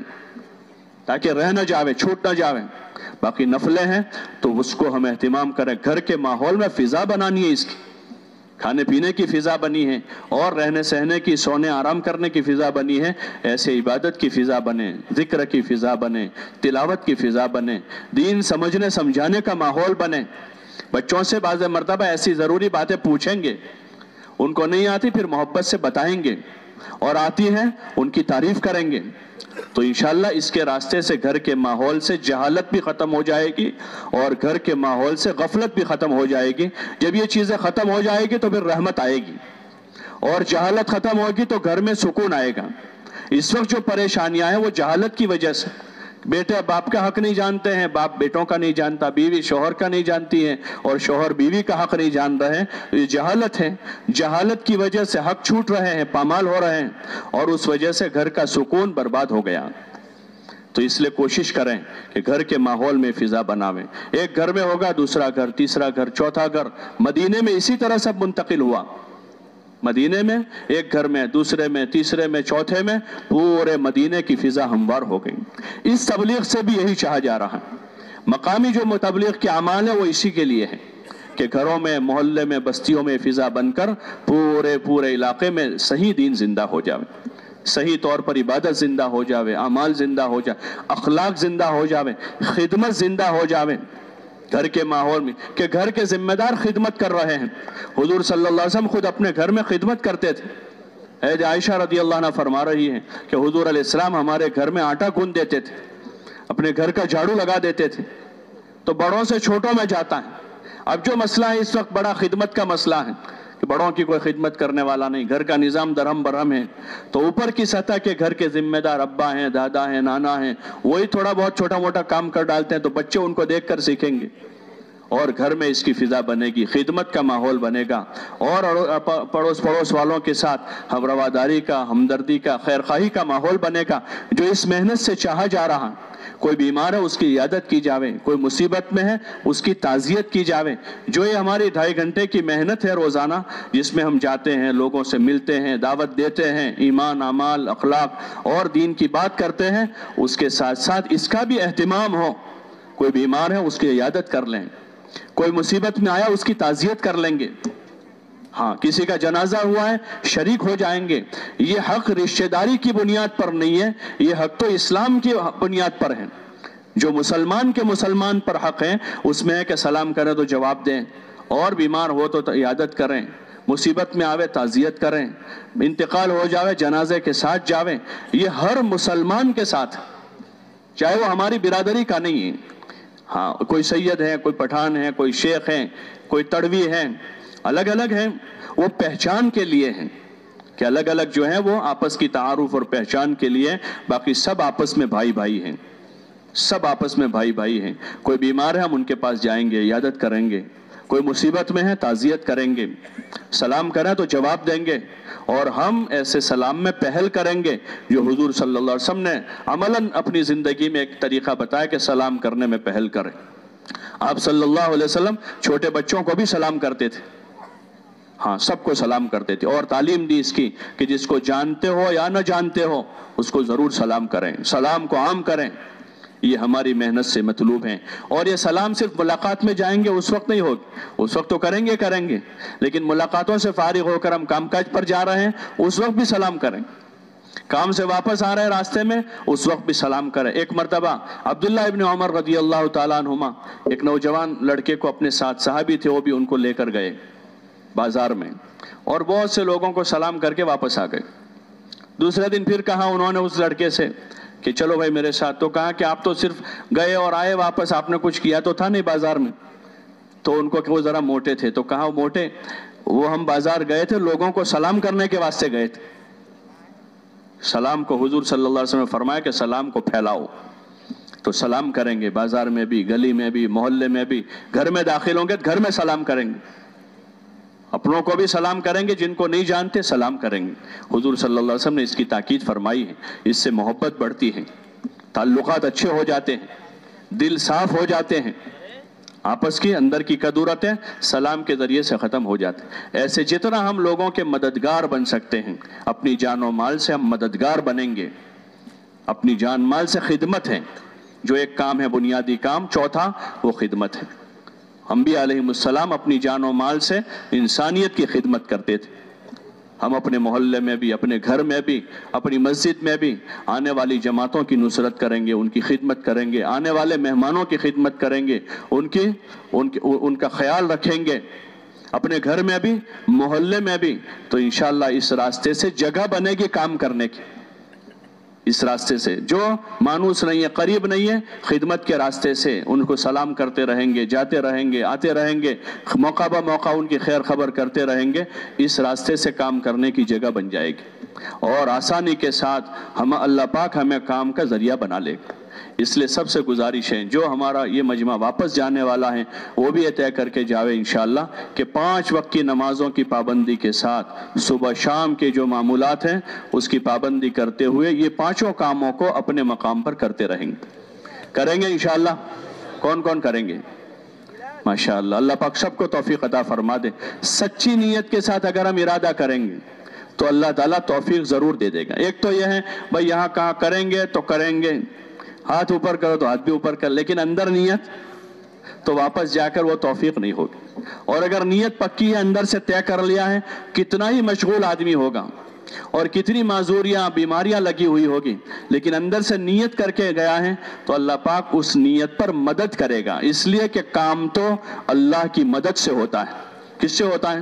تاکہ رہ نہ جاوے، چھوٹ نہ جاوے، باقی نفلیں ہیں تو اس کو ہم اہتمام کریں، گھر کے ماحول میں فضا بنانی ہے، اس کی کھانے پینے کی فضا بنی ہے، اور رہنے سہنے کی، سونے آرام کرنے کی فضا بنی ہے، ایسے عبادت کی فضا بنے، ذکر کی فضا بنے، تلاوت کی فضا بنے، دین سمجھنے سمجھانے کا ماحول بنے۔ بچوں سے بعض مرتبہ ایسی ضروری باتیں پوچھیں گے، ان کو نہیں آتی پھر محبت سے بتائیں گے، اور آتی ہیں ان کی تعریف کریں گے، تو انشاءاللہ اس کے راستے سے گھر کے ماحول سے جہالت بھی ختم ہو جائے گی، اور گھر کے ماحول سے غفلت بھی ختم ہو جائے گی۔ جب یہ چیزیں ختم ہو جائے گی تو پھر رحمت آئے گی، اور جہالت ختم ہوگی تو گھر میں سکون آئے گا۔ اس وقت جو پریشانیاں ہیں وہ جہالت کی وجہ سے، بیٹے باپ کا حق نہیں جانتے ہیں، باپ بیٹوں کا نہیں جانتا، بیوی شوہر کا نہیں جانتی ہے، اور شوہر بیوی کا حق نہیں جان رہے ہیں، یہ جہالت ہے۔ جہالت کی وجہ سے حق چھوٹ رہے ہیں، پامال ہو رہے ہیں، اور اس وجہ سے گھر کا سکون برباد ہو گیا۔ تو اس لیے کوشش کریں کہ گھر کے ماحول میں فضا بناویں، ایک گھر میں ہوگا دوسرا گھر، تیسرا گھر، چوتھا گھر، مدینے میں اسی طرح سب منتقل ہوا، مدینے میں ایک گھر میں، دوسرے میں، تیسرے میں، چوتھے میں، پورے مدینے کی فضا ہموار ہو گئی۔ اس تبلیغ سے بھی یہی چاہا جا رہا ہے، مقامی جو تبلیغ کے اعمال ہیں وہ اسی کے لیے ہیں کہ گھروں میں، محلے میں، بستیوں میں فضا بن کر پورے علاقے میں صحیح دین زندہ ہو جاوے، صحیح طور پر عبادت زندہ ہو جاوے، اعمال زندہ ہو جاوے، اخلاق زندہ ہو جاوے، خدمت زندہ ہو جاوے گھر کے ماحول میں، کہ گھر کے ذمہ دار خدمت کر رہے ہیں۔ حضور صلی اللہ علیہ وسلم خود اپنے گھر میں خدمت کرتے تھے، حضرت عائشہ رضی اللہ عنہ فرما رہی ہیں کہ حضور علیہ السلام ہمارے گھر میں آٹا گوندھ دیتے تھے، اپنے گھر کا جھاڑو لگا دیتے تھے، تو بڑوں سے چھوٹوں میں جاتا ہے۔ اب جو مسئلہ ہے اس وقت بڑا خدمت کا مسئلہ ہے کہ بڑوں کی کوئی خدمت کرنے والا نہیں، گھر کا نظام درہم برہم ہے، تو اوپر کی سطح کے گھر کے ذمہ دار ابا ہیں، دادا ہیں، نانا ہیں، وہی تھوڑا بہت چھوٹا موٹا کام کر ڈالتے ہیں، تو بچے ان کو دیکھ کر سیکھیں گے اور گھر میں اس کی فضا بنے گی، خدمت کا ماحول بنے گا، اور پڑوس والوں کے ساتھ ہم رواداری کا، ہمدردی کا، خیرخواہی کا ماحول بنے گا، جو اس محنت سے چاہا جا رہا۔ کوئی بیمار ہے اس کی عیادت کی جاوے، کوئی مصیبت میں ہے اس کی تعزیت کی جاوے۔ جو یہ ہماری 2.5 گھنٹے کی محنت ہے روزانہ، جس میں ہم جاتے ہیں، لوگوں سے ملتے ہیں، دعوت دیتے ہیں، ایمان، اعمال، اخلاق اور دین کی بات کرتے ہیں، اس کے ساتھ ساتھ اس کا بھی اہتمام ہو۔ کوئی بیمار ہے اس کی عیادت کر لیں، کوئی مصیبت میں آیا اس کی تعزیت کر لیں گے، ہاں کسی کا جنازہ ہوا ہے شریک ہو جائیں گے۔ یہ حق رشتہ داری کی بنیاد پر نہیں ہے، یہ حق تو اسلام کی بنیاد پر ہے۔ جو مسلمان کے مسلمان پر حق ہے اس میں ہے کہ سلام کریں تو جواب دیں، اور بیمار ہو تو عیادت کریں، مصیبت میں آوے تعزیت کریں، انتقال ہو جاوے جنازے کے ساتھ جاویں۔ یہ ہر مسلمان کے ساتھ، چاہے وہ ہماری برادری کا نہیں ہے، ہاں کوئی سید ہے، کوئی پٹھان ہے، کوئی شیخ ہے، کوئی تڑوی ہے، الگ الگ ہیں، وہ پہچان کے لیے ہیں کہ الگ الگ جو ہیں وہ آپس کی تعارف اور پہچان کے لیے، باقی سب آپس میں بھائی بھائی ہیں، سب آپس میں بھائی بھائی ہیں۔ کوئی بیمار ہے ہم ان کے پاس جائیں گے، عیادت کریں گے، کوئی مصیبت میں ہے تعزیت کریں گے، سلام کریں تو جواب دیں گے، اور ہم ایسے سلام میں پہل کریں گے جو حضور صلی اللہ علیہ وسلم نے عملاً اپنی زندگی میں ایک طریقہ بتایا کہ سلام کرنے میں پہل کریں۔ آپ صلی اللہ علیہ وسلم چھوٹے بچوں کو بھی سلام کرتے تھے، ہاں سب کو سلام کرتے تھے، اور تعلیم دی اس کی کہ جس کو جانتے ہو یا نہ جانتے ہو اس کو ضرور سلام کریں، سلام کو عام کریں۔ یہ ہماری محنت سے مطلوب ہیں، اور یہ سلام صرف ملاقات میں جائیں گے اس وقت نہیں ہوگی، اس وقت تو کریں گے، لیکن ملاقاتوں سے فارغ ہو کر ہم کام کاج پر جا رہے ہیں اس وقت بھی سلام کریں، کام سے واپس آ رہے ہیں راستے میں اس وقت بھی سلام کریں۔ ایک مرتبہ عبداللہ ابن عمر رضی اللہ تعالیٰ عنہما ایک نوجوان لڑکے کو اپنے ساتھ، صحابی تھے وہ بھی، ان کو لے کر گئے بازار میں، اور بہت سے لوگوں کو سلام کر کے واپس آ گئے۔ دوسرے دن پھر کہا انہوں نے اس لڑکے سے کہ چلو بھائی میرے ساتھ، تو کہا کہ آپ تو صرف گئے اور آئے واپس، آپ نے کچھ کیا تو تھا نہیں بازار میں۔ تو ان کو کہ وہ ذرا موٹے تھے، تو کہا وہ موٹے، وہ ہم بازار گئے تھے لوگوں کو سلام کرنے کے واسطے گئے تھے۔ سلام کو حضور صلی اللہ علیہ وسلم نے فرمایا کہ سلام کو پھیلاؤ، تو سلام کریں گے، بازار میں بھی، گلی میں بھی، محلے میں بھی، گھر میں داخل ہوں گے گھر میں سلام کریں گے، اپنوں کو بھی سلام کریں گے، جن کو نہیں جانتے سلام کریں گے۔ حضور صلی اللہ علیہ وسلم نے اس کی تاکید فرمائی ہے، اس سے محبت بڑھتی ہے، تعلقات اچھے ہو جاتے ہیں، دل صاف ہو جاتے ہیں، آپس کی اندر کی کدورتیں سلام کے ذریعے سے ختم ہو جاتے ہیں۔ ایسے جتنا ہم لوگوں کے مددگار بن سکتے ہیں، اپنی جان و مال سے ہم مددگار بنیں گے، اپنی جان مال سے خدمت ہے، جو ایک کام ہے بنیادی کام، چوتھا وہ خدمت ہے۔ انبیاء علیہ السلام اپنی جان و مال سے انسانیت کی خدمت کرتے تھے۔ ہم اپنے محلے میں بھی، اپنے گھر میں بھی، اپنی مسجد میں بھی آنے والی جماعتوں کی نصرت کریں گے، ان کی خدمت کریں گے، آنے والے مہمانوں کی خدمت کریں گے، ان کا خیال رکھیں گے، اپنے گھر میں بھی، محلے میں بھی، تو انشاءاللہ اس راستے سے جگہ بنے گی کام کرنے کی۔ اس راستے سے جو مانوس نہیں ہے، قریب نہیں ہے، خدمت کے راستے سے ان کو سلام کرتے رہیں گے، جاتے رہیں گے، آتے رہیں گے، موقع بہ موقع ان کی خیر خبر کرتے رہیں گے، اس راستے سے کام کرنے کی جگہ بن جائے گی، اور آسانی کے ساتھ اللہ پاک ہمیں کام کا ذریعہ بنا لے گا۔ اس لیے سب سے گزارش ہے، جو ہمارا یہ مجمع واپس جانے والا ہے وہ بھی یہ طے کر کے جاوے انشاءاللہ کہ 5 وقت کی نمازوں کی پابندی کے ساتھ صبح شام کے جو معمولات ہیں اس کی پابندی کرتے ہوئے یہ 5 کاموں کو اپنے مقام پر کرتے رہیں گے، کریں گے انشاءاللہ۔ کون کون کریں گے؟ ماشاءاللہ، اللہ پاک سب کو توفیق عطا فرما دے۔ سچی نیت کے ساتھ اگر ہم ارادہ کریں گے تو اللہ تعالیٰ توفیق ضرور دے دے گا۔ ایک تو یہ ہے بھائی یہاں کہاں کریں گے تو کریں گے، ہاتھ اوپر کرو تو ہاتھ بھی اوپر کر، لیکن اندر نیت تو واپس جا کر وہ توفیق نہیں ہوگی۔ اور اگر نیت پکی ہے، اندر سے طے کر لیا ہے، کتنا ہی مشغول آدمی ہوگا اور کتنی معذوریاں بیماریاں لگی ہوئی ہوگی، لیکن اندر سے نیت کر کے گیا ہے تو اللہ پاک اس نیت پر مدد کرے گا، اس لیے کہ کام تو اللہ کی مدد سے ہوتا ہے۔ کس سے ہوتا ہے؟